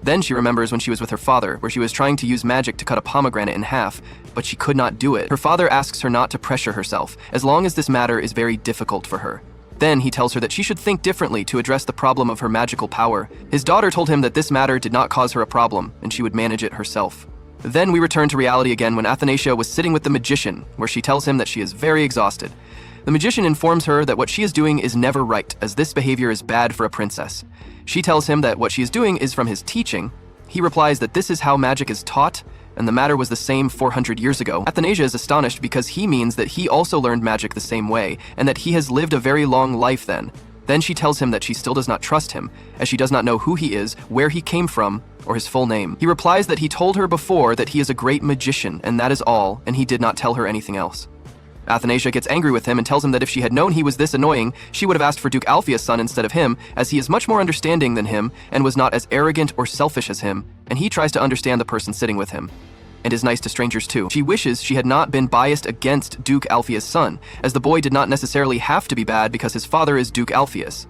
Then she remembers when she was with her father, where she was trying to use magic to cut a pomegranate in half, but she could not do it. Her father asks her not to pressure herself, as long as this matter is very difficult for her. Then he tells her that she should think differently to address the problem of her magical power. His daughter told him that this matter did not cause her a problem, and she would manage it herself. Then we return to reality again when Athanasia was sitting with the magician, where she tells him that she is very exhausted. The magician informs her that what she is doing is never right, as this behavior is bad for a princess. She tells him that what she is doing is from his teaching. He replies that this is how magic is taught, and the matter was the same 400 years ago. Athanasia is astonished because he means that he also learned magic the same way, and that he has lived a very long life then. Then she tells him that she still does not trust him, as she does not know who he is, where he came from, or his full name. He replies that he told her before that he is a great magician, and that is all, and he did not tell her anything else. Athanasia gets angry with him and tells him that if she had known he was this annoying, she would have asked for Duke Alpheus' son instead of him, as he is much more understanding than him and was not as arrogant or selfish as him, and he tries to understand the person sitting with him. and is nice to strangers too. She wishes she had not been biased against Duke Alpheus' son, as the boy did not necessarily have to be bad because his father is Duke Alpheus.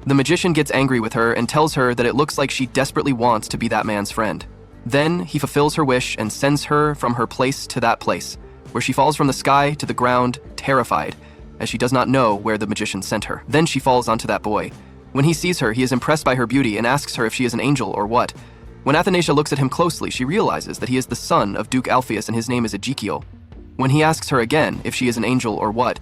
The magician gets angry with her and tells her that it looks like she desperately wants to be that man's friend. Then he fulfills her wish and sends her from her place to that place, where she falls from the sky to the ground, terrified, as she does not know where the magician sent her. Then she falls onto that boy. When he sees her, he is impressed by her beauty and asks her if she is an angel or what. When Athanasia looks at him closely, she realizes that he is the son of Duke Alpheus and his name is Ezekiel. When he asks her again if she is an angel or what,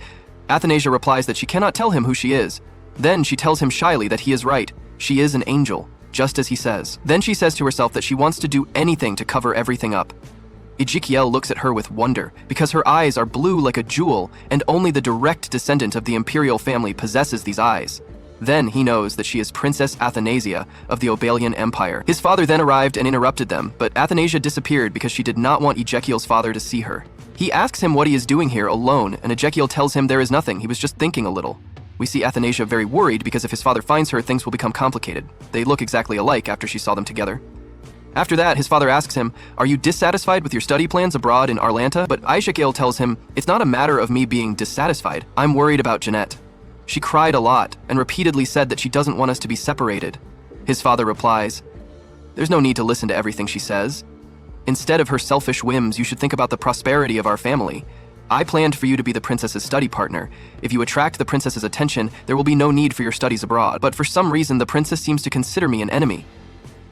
Athanasia replies that she cannot tell him who she is. Then she tells him shyly that he is right. She is an angel, just as he says. Then she says to herself that she wants to do anything to cover everything up. Ezekiel looks at her with wonder, because her eyes are blue like a jewel, and only the direct descendant of the imperial family possesses these eyes. Then he knows that she is Princess Athanasia of the Obelian Empire. His father then arrived and interrupted them, but Athanasia disappeared because she did not want Ezekiel's father to see her. He asks him what he is doing here alone, and Ezekiel tells him there is nothing, he was just thinking a little. We see Athanasia very worried because if his father finds her, things will become complicated. They look exactly alike after she saw them together. After that, his father asks him, "Are you dissatisfied with your study plans abroad in Arlanta?" But Ezekiel tells him, "It's not a matter of me being dissatisfied. I'm worried about Jeanette. She cried a lot and repeatedly said that she doesn't want us to be separated." His father replies, "There's no need to listen to everything she says. Instead of her selfish whims, you should think about the prosperity of our family. I planned for you to be the princess's study partner. If you attract the princess's attention, there will be no need for your studies abroad. But for some reason, the princess seems to consider me an enemy."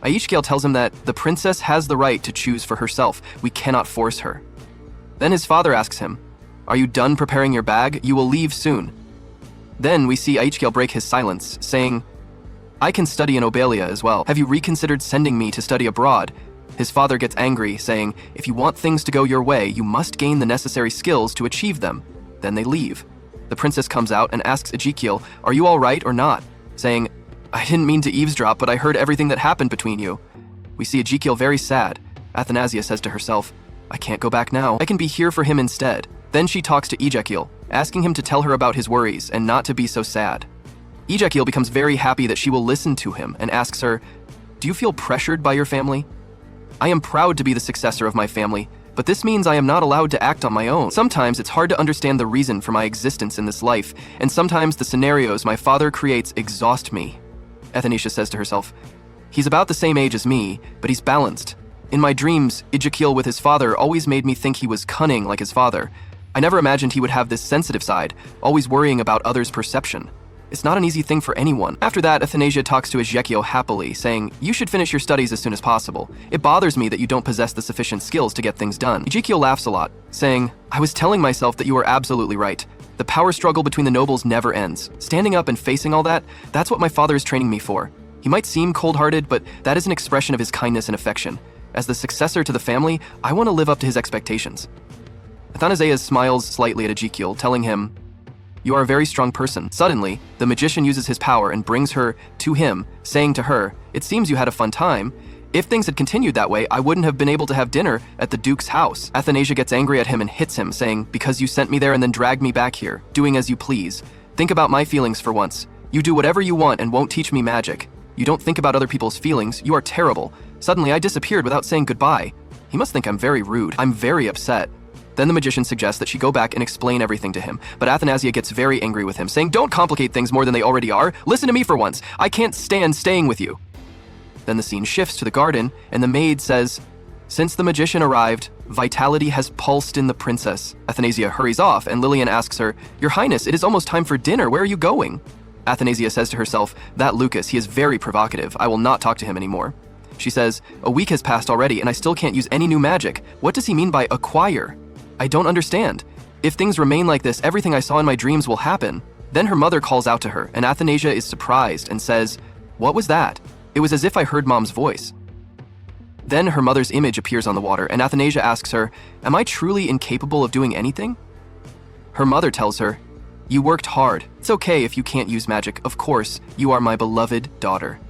Ezekiel tells him that the princess has the right to choose for herself. We cannot force her. Then his father asks him, "Are you done preparing your bag? You will leave soon." Then we see Ezekiel break his silence, saying, "I can study in Obelia as well. Have you reconsidered sending me to study abroad?" His father gets angry, saying, "If you want things to go your way, you must gain the necessary skills to achieve them." Then they leave. The princess comes out and asks Ezekiel, "Are you all right or not?" saying, "I didn't mean to eavesdrop, but I heard everything that happened between you." We see Ezekiel very sad. Athanasia says to herself, "I can't go back now. I can be here for him instead." Then she talks to Ezekiel, asking him to tell her about his worries and not to be so sad. Ezekiel becomes very happy that she will listen to him and asks her, "Do you feel pressured by your family?" "I am proud to be the successor of my family, but this means I am not allowed to act on my own. Sometimes it's hard to understand the reason for my existence in this life, and sometimes the scenarios my father creates exhaust me." Athanasia says to herself, "He's about the same age as me, but he's balanced. In my dreams, Ezekiel with his father always made me think he was cunning like his father. I never imagined he would have this sensitive side, always worrying about others' perception. It's not an easy thing for anyone." After that, Athanasia talks to Ezekiel happily, saying, "You should finish your studies as soon as possible. It bothers me that you don't possess the sufficient skills to get things done." Ezekiel laughs a lot, saying, "I was telling myself that you are absolutely right. The power struggle between the nobles never ends. Standing up and facing all that, that's what my father is training me for. He might seem cold-hearted, but that is an expression of his kindness and affection. As the successor to the family, I want to live up to his expectations." Athanasia smiles slightly at Ezekiel, telling him, "You are a very strong person." Suddenly, the magician uses his power and brings her to him, saying to her, "It seems you had a fun time. If things had continued that way, I wouldn't have been able to have dinner at the Duke's house." Athanasia gets angry at him and hits him, saying, "Because you sent me there and then dragged me back here, doing as you please. Think about my feelings for once. You do whatever you want and won't teach me magic. You don't think about other people's feelings. You are terrible. Suddenly, I disappeared without saying goodbye. He must think I'm very rude. I'm very upset." Then the magician suggests that she go back and explain everything to him, but Athanasia gets very angry with him, saying, "Don't complicate things more than they already are. Listen to me for once. I can't stand staying with you." Then the scene shifts to the garden, and the maid says, "Since the magician arrived, vitality has pulsed in the princess." Athanasia hurries off, and Lillian asks her, "Your Highness, it is almost time for dinner. Where are you going?" Athanasia says to herself, "That Lucas, he is very provocative. I will not talk to him anymore." She says, "A week has passed already, and I still can't use any new magic. What does he mean by acquire? I don't understand. If things remain like this, everything I saw in my dreams will happen." Then her mother calls out to her, and Athanasia is surprised and says, "What was that? It was as if I heard Mom's voice." Then her mother's image appears on the water, and Athanasia asks her, "Am I truly incapable of doing anything?" Her mother tells her, "You worked hard. It's okay if you can't use magic. Of course, you are my beloved daughter."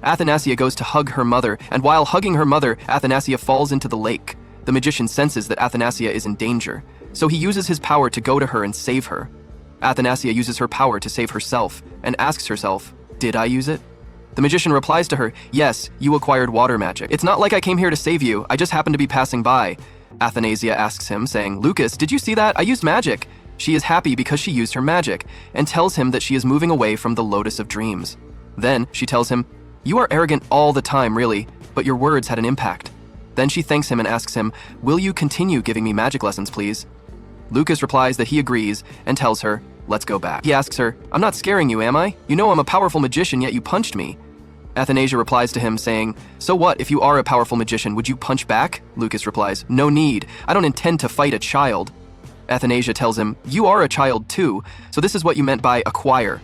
Athanasia goes to hug her mother, and while hugging her mother, Athanasia falls into the lake. The magician senses that Athanasia is in danger, so he uses his power to go to her and save her. Athanasia uses her power to save herself, and asks herself, "Did I use it?" The magician replies to her, "Yes, you acquired water magic. It's not like I came here to save you, I just happened to be passing by." Athanasia asks him, saying, "Lucas, did you see that? I used magic." She is happy because she used her magic, and tells him that she is moving away from the Lotus of Dreams. Then she tells him, "You are arrogant all the time, really, but your words had an impact." Then she thanks him and asks him, "Will you continue giving me magic lessons, please?" Lucas replies that he agrees and tells her, "Let's go back." He asks her, "I'm not scaring you, am I? You know I'm a powerful magician, yet you punched me." Athanasia replies to him, saying, "So what, if you are a powerful magician, would you punch back?" Lucas replies, "No need. I don't intend to fight a child." Athanasia tells him, "You are a child too, so this is what you meant by acquire.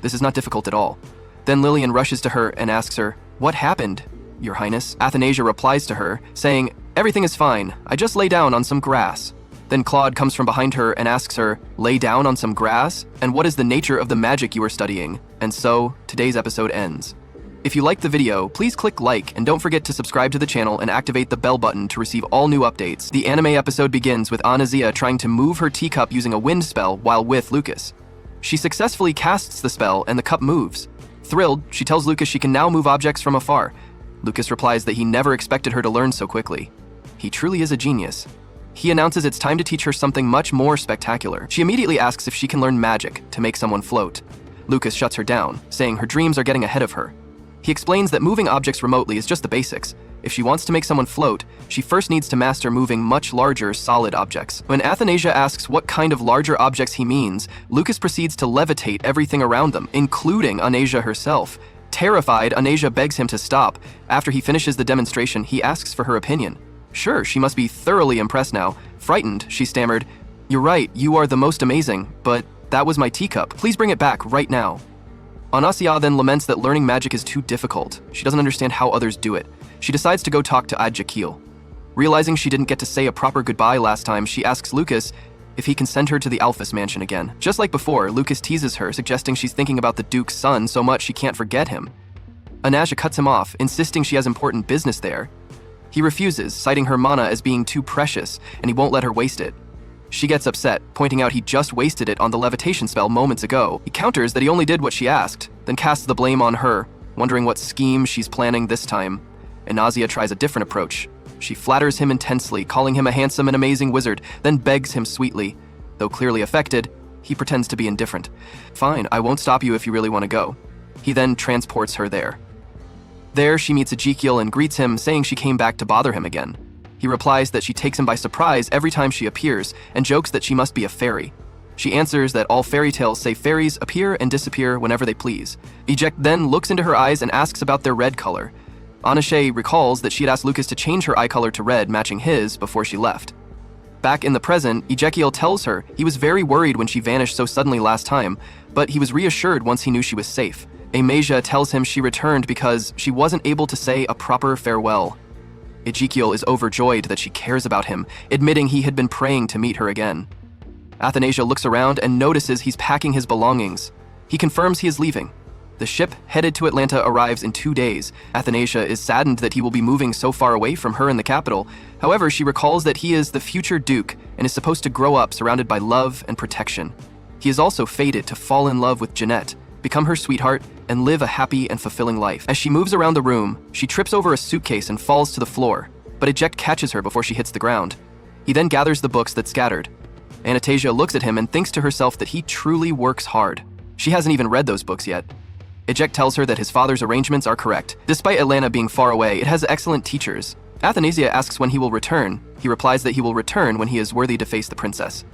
This is not difficult at all." Then Lillian rushes to her and asks her, "What happened, Your Highness?" Athanasia replies to her, saying, "Everything is fine. I just lay down on some grass." Then Claude comes from behind her and asks her, "Lay down on some grass? And what is the nature of the magic you are studying?" And so, today's episode ends. If you liked the video, please click like and don't forget to subscribe to the channel and activate the bell button to receive all new updates. The anime episode begins with Athanasia trying to move her teacup using a wind spell while with Lucas. She successfully casts the spell and the cup moves. Thrilled, she tells Lucas she can now move objects from afar. Lucas replies that he never expected her to learn so quickly. He truly is a genius. He announces it's time to teach her something much more spectacular. She immediately asks if she can learn magic to make someone float. Lucas shuts her down, saying her dreams are getting ahead of her. He explains that moving objects remotely is just the basics. If she wants to make someone float, she first needs to master moving much larger, solid objects. When Athanasia asks what kind of larger objects he means, Lucas proceeds to levitate everything around them, including Athanasia herself. Terrified, Athanasia begs him to stop. After he finishes the demonstration, he asks for her opinion. Sure, she must be thoroughly impressed now. Frightened, she stammered, "You're right, you are the most amazing, but that was my teacup. Please bring it back right now." Athanasia then laments that learning magic is too difficult. She doesn't understand how others do it. She decides to go talk to Adjakil. Realizing she didn't get to say a proper goodbye last time, she asks Lucas if he can send her to the Alphys mansion again. Just like before, Lucas teases her, suggesting she's thinking about the Duke's son so much she can't forget him. Athanasia cuts him off, insisting she has important business there. He refuses, citing her mana as being too precious, and he won't let her waste it. She gets upset, pointing out he just wasted it on the levitation spell moments ago. He counters that he only did what she asked, then casts the blame on her, wondering what scheme she's planning this time. Athanasia tries a different approach. She flatters him intensely, calling him a handsome and amazing wizard, then begs him sweetly. Though clearly affected, he pretends to be indifferent. "Fine, I won't stop you if you really want to go." He then transports her there. There, she meets Ezekiel and greets him, saying she came back to bother him again. He replies that she takes him by surprise every time she appears, and jokes that she must be a fairy. She answers that all fairy tales say fairies appear and disappear whenever they please. Ejek then looks into her eyes and asks about their red color. Athanasia recalls that she had asked Lucas to change her eye color to red, matching his, before she left. Back in the present, Ezekiel tells her he was very worried when she vanished so suddenly last time, but he was reassured once he knew she was safe. Athanasia tells him she returned because she wasn't able to say a proper farewell. Ezekiel is overjoyed that she cares about him, admitting he had been praying to meet her again. Athanasia looks around and notices he's packing his belongings. He confirms he is leaving. The ship headed to Atlanta arrives in 2 days. Athanasia is saddened that he will be moving so far away from her in the capital. However, she recalls that he is the future Duke and is supposed to grow up surrounded by love and protection. He is also fated to fall in love with Jeanette, become her sweetheart, and live a happy and fulfilling life. As she moves around the room, she trips over a suitcase and falls to the floor, but Eject catches her before she hits the ground. He then gathers the books that scattered. Athanasia looks at him and thinks to herself that he truly works hard. She hasn't even read those books yet. Eject tells her that his father's arrangements are correct. Despite Atlanta being far away, it has excellent teachers. Athanasia asks when he will return. He replies that he will return when he is worthy to face the princess.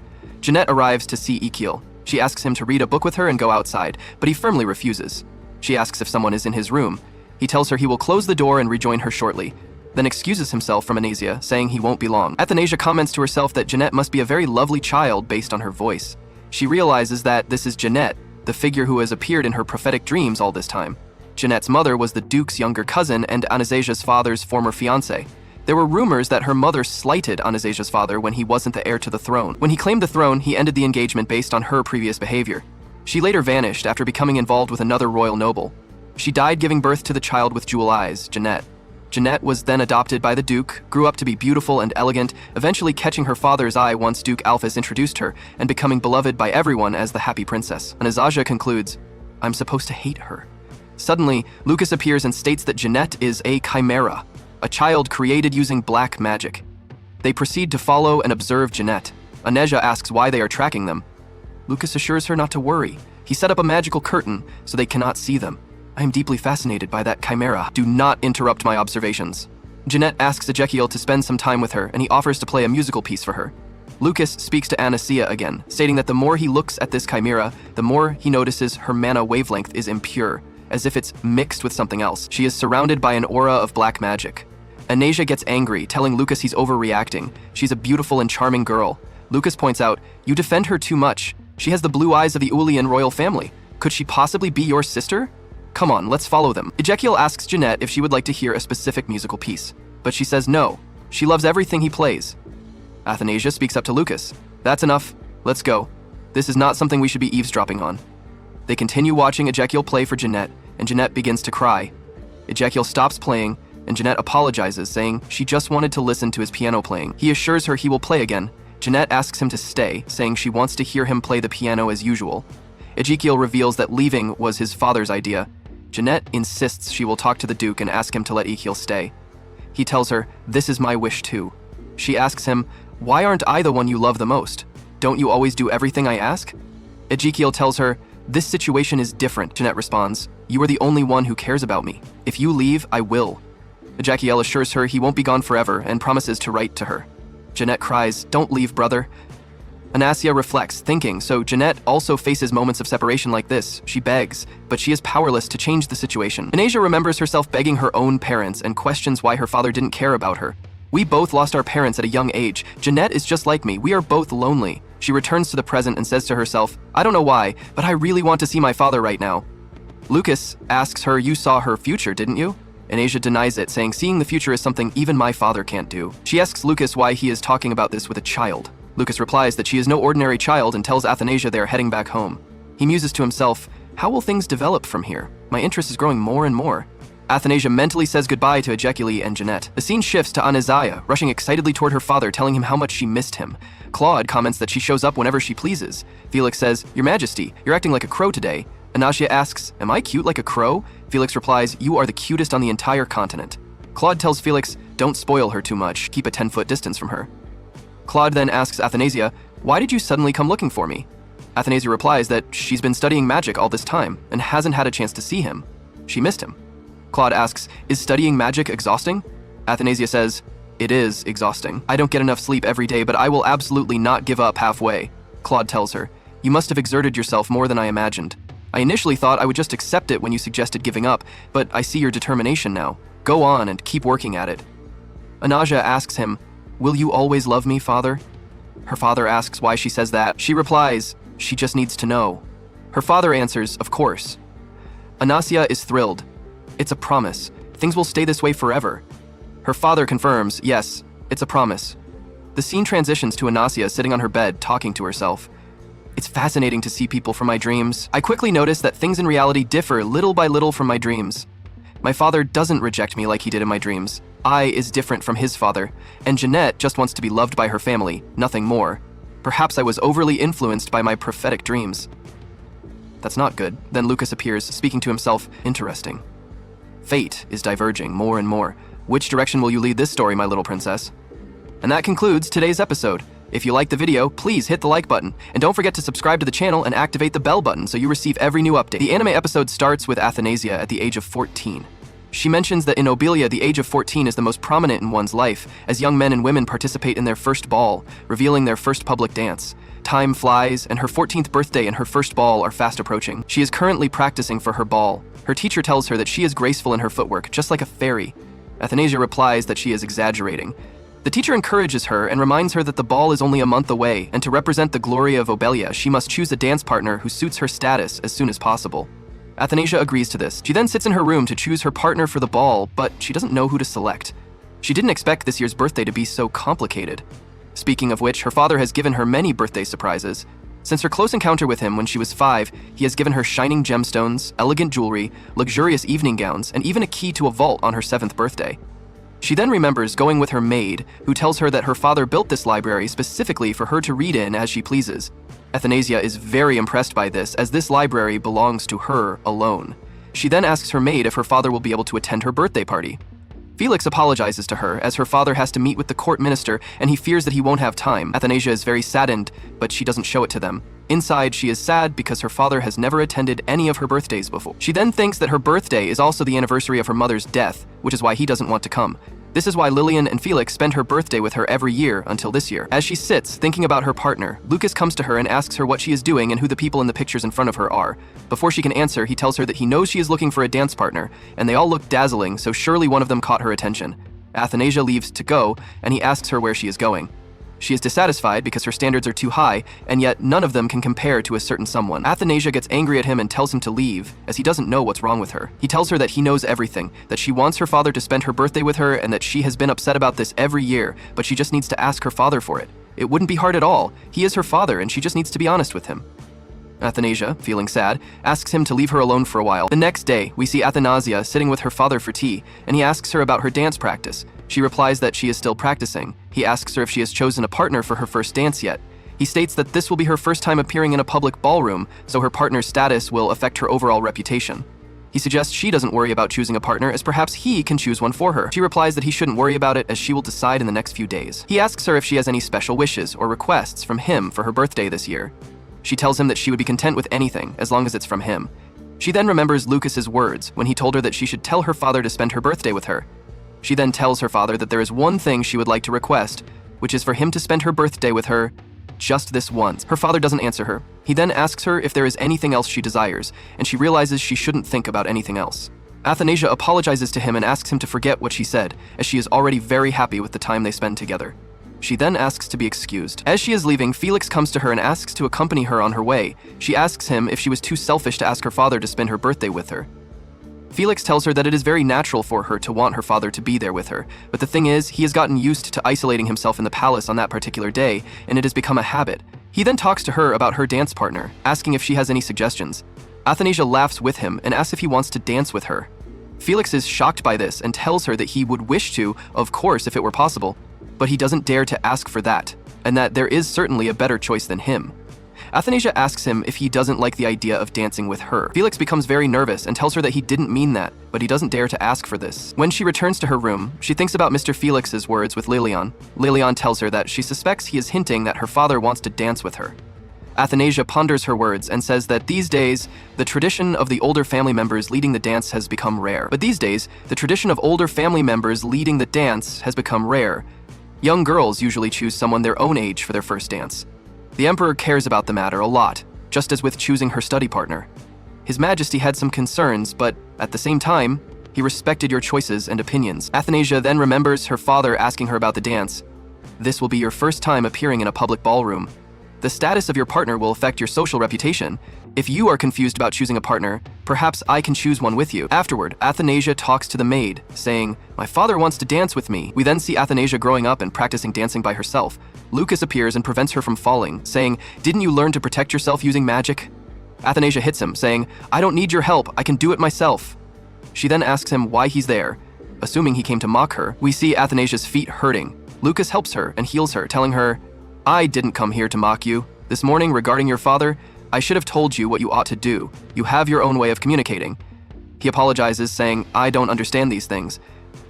Jeanette arrives to see Ezekiel. She asks him to read a book with her and go outside, but he firmly refuses. She asks if someone is in his room. He tells her he will close the door and rejoin her shortly, then excuses himself from Athanasia, saying he won't be long. Athanasia comments to herself that Jeanette must be a very lovely child based on her voice. She realizes that this is Jeanette, the figure who has appeared in her prophetic dreams all this time. Jeanette's mother was the Duke's younger cousin and Anastasia's father's former fiancé. There were rumors that her mother slighted Anastasia's father when he wasn't the heir to the throne. When he claimed the throne, he ended the engagement based on her previous behavior. She later vanished after becoming involved with another royal noble. She died giving birth to the child with jewel eyes, Jeanette. Jeanette was then adopted by the Duke, grew up to be beautiful and elegant, eventually catching her father's eye once Duke Alphys introduced her, and becoming beloved by everyone as the happy princess. Anastasia concludes, "I'm supposed to hate her." Suddenly, Lucas appears and states that Jeanette is a chimera, a child created using black magic. They proceed to follow and observe Jeanette. Athanasia asks why they are tracking them. Lucas assures her not to worry. He set up a magical curtain so they cannot see them. I am deeply fascinated by that chimera. Do not interrupt my observations. Jeanette asks Ezekiel to spend some time with her, and he offers to play a musical piece for her. Lucas speaks to Athanasia again, stating that the more he looks at this chimera, the more he notices her mana wavelength is impure, as if it's mixed with something else. She is surrounded by an aura of black magic. Athanasia gets angry, telling Lucas he's overreacting. She's a beautiful and charming girl. Lucas points out, "You defend her too much. She has the blue eyes of the Ulian royal family. Could she possibly be your sister? Come on, let's follow them." Ezekiel asks Jeanette if she would like to hear a specific musical piece, but she says no. She loves everything he plays. Athanasia speaks up to Lucas. "That's enough. Let's go. This is not something we should be eavesdropping on." They continue watching Ezekiel play for Jeanette, and Jeanette begins to cry. Ezekiel stops playing, and Jeanette apologizes, saying she just wanted to listen to his piano playing. He assures her he will play again. Jeanette asks him to stay, saying she wants to hear him play the piano as usual. Ezekiel reveals that leaving was his father's idea. Jeanette insists she will talk to the Duke and ask him to let Ezekiel stay. He tells her, "This is my wish too." She asks him, "Why aren't I the one you love the most? Don't you always do everything I ask?" Ezekiel tells her, "This situation is different." Jeanette responds, "You are the only one who cares about me. If you leave, I will." Ezekiel assures her he won't be gone forever and promises to write to her. Jeanette cries, "Don't leave, brother." Athanasia reflects, thinking, so Jeanette also faces moments of separation like this. She begs, but she is powerless to change the situation. Athanasia remembers herself begging her own parents and questions why her father didn't care about her. "We both lost our parents at a young age. Jeanette is just like me. We are both lonely." She returns to the present and says to herself, "I don't know why, but I really want to see my father right now." Lucas asks her, "You saw her future, didn't you?" Athanasia denies it, saying seeing the future is something even my father can't do. She asks Lucas why he is talking about this with a child. Lucas replies that she is no ordinary child and tells Athanasia they are heading back home. He muses to himself, "How will things develop from here? My interest is growing more and more." Athanasia mentally says goodbye to Ezekiel and Jeanette. The scene shifts to Athanasia, rushing excitedly toward her father, telling him how much she missed him. Claude comments that she shows up whenever she pleases. Felix says, "Your Majesty, you're acting like a crow today." Athanasia asks, "Am I cute like a crow?" Felix replies, "You are the cutest on the entire continent." Claude tells Felix, "Don't spoil her too much, keep a 10-foot distance from her." Claude then asks Athanasia, "Why did you suddenly come looking for me?" Athanasia replies that she's been studying magic all this time and hasn't had a chance to see him. She missed him. Claude asks, "Is studying magic exhausting?" Athanasia says, "It is exhausting. I don't get enough sleep every day, but I will absolutely not give up halfway." Claude tells her, "You must have exerted yourself more than I imagined. I initially thought I would just accept it when you suggested giving up, but I see your determination now. Go on and keep working at it." Athanasia asks him, "Will you always love me, father?" Her father asks why she says that. She replies, "She just needs to know." Her father answers, "Of course." Athanasia is thrilled. It's a promise. Things will stay this way forever. Her father confirms, yes, it's a promise. The scene transitions to Athanasia sitting on her bed, talking to herself. "It's fascinating to see people from my dreams. I quickly notice that things in reality differ little by little from my dreams. My father doesn't reject me like he did in my dreams. I is different from his father, and Jeanette just wants to be loved by her family, nothing more. Perhaps I was overly influenced by my prophetic dreams." That's not good. Then Lucas appears, speaking to himself, "Interesting. Fate is diverging more and more. Which direction will you lead this story, my little princess?" And that concludes today's episode. If you liked the video, please hit the like button, and don't forget to subscribe to the channel and activate the bell button so you receive every new update. The anime episode starts with Athanasia at the age of 14. She mentions that in Obelia, the age of 14 is the most prominent in one's life, as young men and women participate in their first ball, revealing their first public dance. Time flies, and her 14th birthday and her first ball are fast approaching. She is currently practicing for her ball. Her teacher tells her that she is graceful in her footwork, just like a fairy. Athanasia replies that she is exaggerating. The teacher encourages her and reminds her that the ball is only a month away, and to represent the glory of Obelia, she must choose a dance partner who suits her status as soon as possible. Athanasia agrees to this. She then sits in her room to choose her partner for the ball, but she doesn't know who to select. She didn't expect this year's birthday to be so complicated. Speaking of which, her father has given her many birthday surprises. Since her close encounter with him when she was 5, he has given her shining gemstones, elegant jewelry, luxurious evening gowns, and even a key to a vault on her 7th birthday. She then remembers going with her maid, who tells her that her father built this library specifically for her to read in as she pleases. Athanasia is very impressed by this, as this library belongs to her alone. She then asks her maid if her father will be able to attend her birthday party. Felix apologizes to her as her father has to meet with the court minister and he fears that he won't have time. Athanasia is very saddened, but she doesn't show it to them. Inside, she is sad because her father has never attended any of her birthdays before. She then thinks that her birthday is also the anniversary of her mother's death, which is why he doesn't want to come. This is why Lillian and Felix spend her birthday with her every year until this year. As she sits, thinking about her partner, Lucas comes to her and asks her what she is doing and who the people in the pictures in front of her are. Before she can answer, he tells her that he knows she is looking for a dance partner, and they all look dazzling, so surely one of them caught her attention. Athanasia leaves to go, and he asks her where she is going. She is dissatisfied because her standards are too high, and yet none of them can compare to a certain someone. Athanasia gets angry at him and tells him to leave, as he doesn't know what's wrong with her. He tells her that he knows everything, that she wants her father to spend her birthday with her, and that she has been upset about this every year, but she just needs to ask her father for it. It wouldn't be hard at all. He is her father, and she just needs to be honest with him. Athanasia, feeling sad, asks him to leave her alone for a while. The next day, we see Athanasia sitting with her father for tea, and he asks her about her dance practice. She replies that she is still practicing. He asks her if she has chosen a partner for her first dance yet. He states that this will be her first time appearing in a public ballroom, so her partner's status will affect her overall reputation. He suggests she doesn't worry about choosing a partner, as perhaps he can choose one for her. She replies that he shouldn't worry about it, as she will decide in the next few days. He asks her if she has any special wishes or requests from him for her birthday this year. She tells him that she would be content with anything, as long as it's from him. She then remembers Lucas's words when he told her that she should tell her father to spend her birthday with her. She then tells her father that there is one thing she would like to request, which is for him to spend her birthday with her just this once. Her father doesn't answer her. He then asks her if there is anything else she desires, and she realizes she shouldn't think about anything else. Athanasia apologizes to him and asks him to forget what she said, as she is already very happy with the time they spend together. She then asks to be excused. As she is leaving, Felix comes to her and asks to accompany her on her way. She asks him if she was too selfish to ask her father to spend her birthday with her. Felix tells her that it is very natural for her to want her father to be there with her, but the thing is, he has gotten used to isolating himself in the palace on that particular day, and it has become a habit. He then talks to her about her dance partner, asking if she has any suggestions. Athanasia laughs with him and asks if he wants to dance with her. Felix is shocked by this and tells her that he would wish to, of course, if it were possible, but he doesn't dare to ask for that, and that there is certainly a better choice than him. Athanasia asks him if he doesn't like the idea of dancing with her. Felix becomes very nervous and tells her that he didn't mean that, but he doesn't dare to ask for this. When she returns to her room, she thinks about Mr. Felix's words with Lilian. Lilian tells her that she suspects he is hinting that her father wants to dance with her. Athanasia ponders her words and says that these days, the tradition of the older family members leading the dance has become rare. But these days, the tradition of older family members leading the dance has become rare. Young girls usually choose someone their own age for their first dance. The Emperor cares about the matter a lot, just as with choosing her study partner. His Majesty had some concerns, but at the same time, he respected your choices and opinions. Athanasia then remembers her father asking her about the dance. This will be your first time appearing in a public ballroom. The status of your partner will affect your social reputation. If you are confused about choosing a partner, perhaps I can choose one with you. Afterward, Athanasia talks to the maid, saying, "My father wants to dance with me." We then see Athanasia growing up and practicing dancing by herself. Lucas appears and prevents her from falling, saying, "Didn't you learn to protect yourself using magic?" Athanasia hits him, saying, "I don't need your help, I can do it myself." She then asks him why he's there. Assuming he came to mock her, we see Athanasia's feet hurting. Lucas helps her and heals her, telling her, "I didn't come here to mock you. This morning, regarding your father, I should have told you what you ought to do. You have your own way of communicating." He apologizes, saying, "I don't understand these things."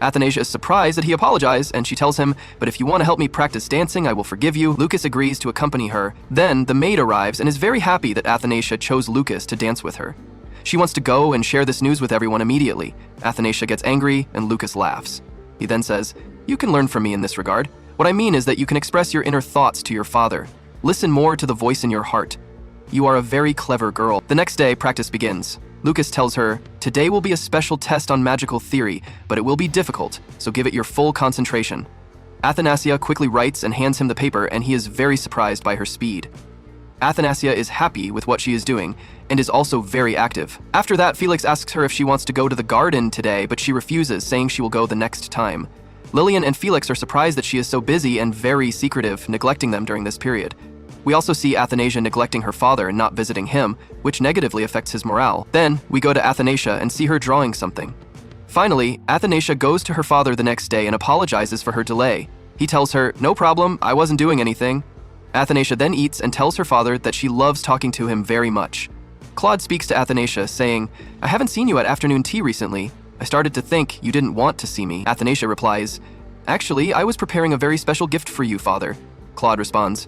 Athanasia is surprised that he apologized, and she tells him, "But if you want to help me practice dancing, I will forgive you." Lucas agrees to accompany her. Then, the maid arrives and is very happy that Athanasia chose Lucas to dance with her. She wants to go and share this news with everyone immediately. Athanasia gets angry, and Lucas laughs. He then says, "You can learn from me in this regard. What I mean is that you can express your inner thoughts to your father. Listen more to the voice in your heart. You are a very clever girl." The next day, practice begins. Lucas tells her, "Today will be a special test on magical theory, but it will be difficult, so give it your full concentration." Athanasia quickly writes and hands him the paper, and he is very surprised by her speed. Athanasia is happy with what she is doing, and is also very active. After that, Felix asks her if she wants to go to the garden today, but she refuses, saying she will go the next time. Lillian and Felix are surprised that she is so busy and very secretive, neglecting them during this period. We also see Athanasia neglecting her father and not visiting him, which negatively affects his morale. Then, we go to Athanasia and see her drawing something. Finally, Athanasia goes to her father the next day and apologizes for her delay. He tells her, "No problem, I wasn't doing anything." Athanasia then eats and tells her father that she loves talking to him very much. Claude speaks to Athanasia, saying, "I haven't seen you at afternoon tea recently. I started to think you didn't want to see me. Athanasia replies, "Actually, I was preparing a very special gift for you, father." Claude responds,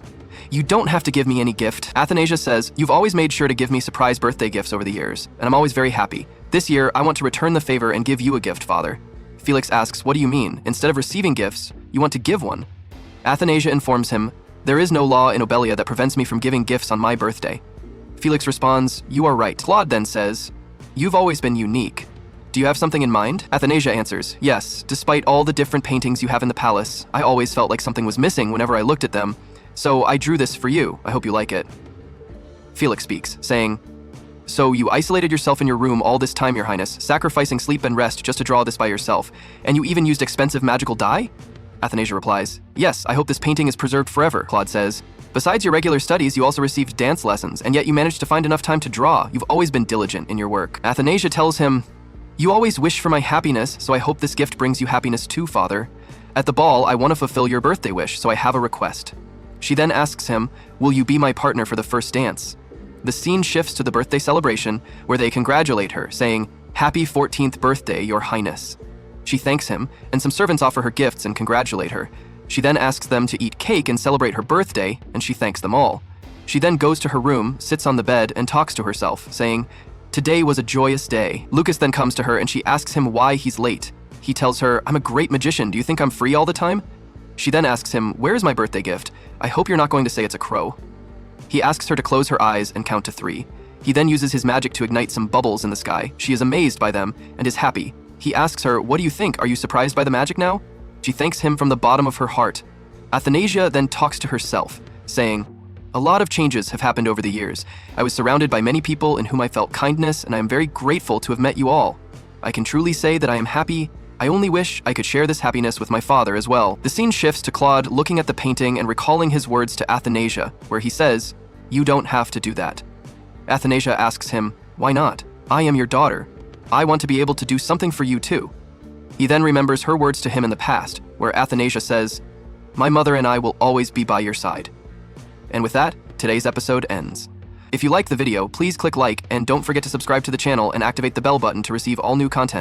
"You don't have to give me any gift." Athanasia says, "You've always made sure to give me surprise birthday gifts over the years, and I'm always very happy. This year, I want to return the favor and give you a gift, father." Felix asks, "What do you mean? Instead of receiving gifts, you want to give one?" Athanasia informs him, "There is no law in Obelia that prevents me from giving gifts on my birthday." Felix responds, "You are right." Claude then says, "You've always been unique. Do you have something in mind?" Athanasia answers, "Yes, despite all the different paintings you have in the palace, I always felt like something was missing whenever I looked at them, so I drew this for you. I hope you like it." Felix speaks, saying, "So you isolated yourself in your room all this time, Your Highness, sacrificing sleep and rest just to draw this by yourself, and you even used expensive magical dye?" Athanasia replies, "Yes, I hope this painting is preserved forever." Claude says, "Besides your regular studies, you also received dance lessons, and yet you managed to find enough time to draw. You've always been diligent in your work." Athanasia tells him, "You always wish for my happiness, so I hope this gift brings you happiness too, father. At the ball, I want to fulfill your birthday wish, so I have a request." She then asks him, "Will you be my partner for the first dance?" The scene shifts to the birthday celebration, where they congratulate her, saying, "Happy 14th birthday, Your Highness." She thanks him, and some servants offer her gifts and congratulate her. She then asks them to eat cake and celebrate her birthday, and she thanks them all. She then goes to her room, sits on the bed, and talks to herself, saying, "Today was a joyous day." Lucas then comes to her and she asks him why he's late. He tells her, "I'm a great magician. Do you think I'm free all the time?" She then asks him, "Where is my birthday gift? I hope you're not going to say it's a crow." He asks her to close her eyes and count to 3. He then uses his magic to ignite some bubbles in the sky. She is amazed by them and is happy. He asks her, "What do you think? Are you surprised by the magic now?" She thanks him from the bottom of her heart. Athanasia then talks to herself, saying, "A lot of changes have happened over the years. I was surrounded by many people in whom I felt kindness, and I am very grateful to have met you all. I can truly say that I am happy. I only wish I could share this happiness with my father as well." The scene shifts to Claude looking at the painting and recalling his words to Athanasia, where he says, "You don't have to do that." Athanasia asks him, "Why not? I am your daughter. I want to be able to do something for you too." He then remembers her words to him in the past, where Athanasia says, "My mother and I will always be by your side." And with that, today's episode ends. If you liked the video, please click like and don't forget to subscribe to the channel and activate the bell button to receive all new content.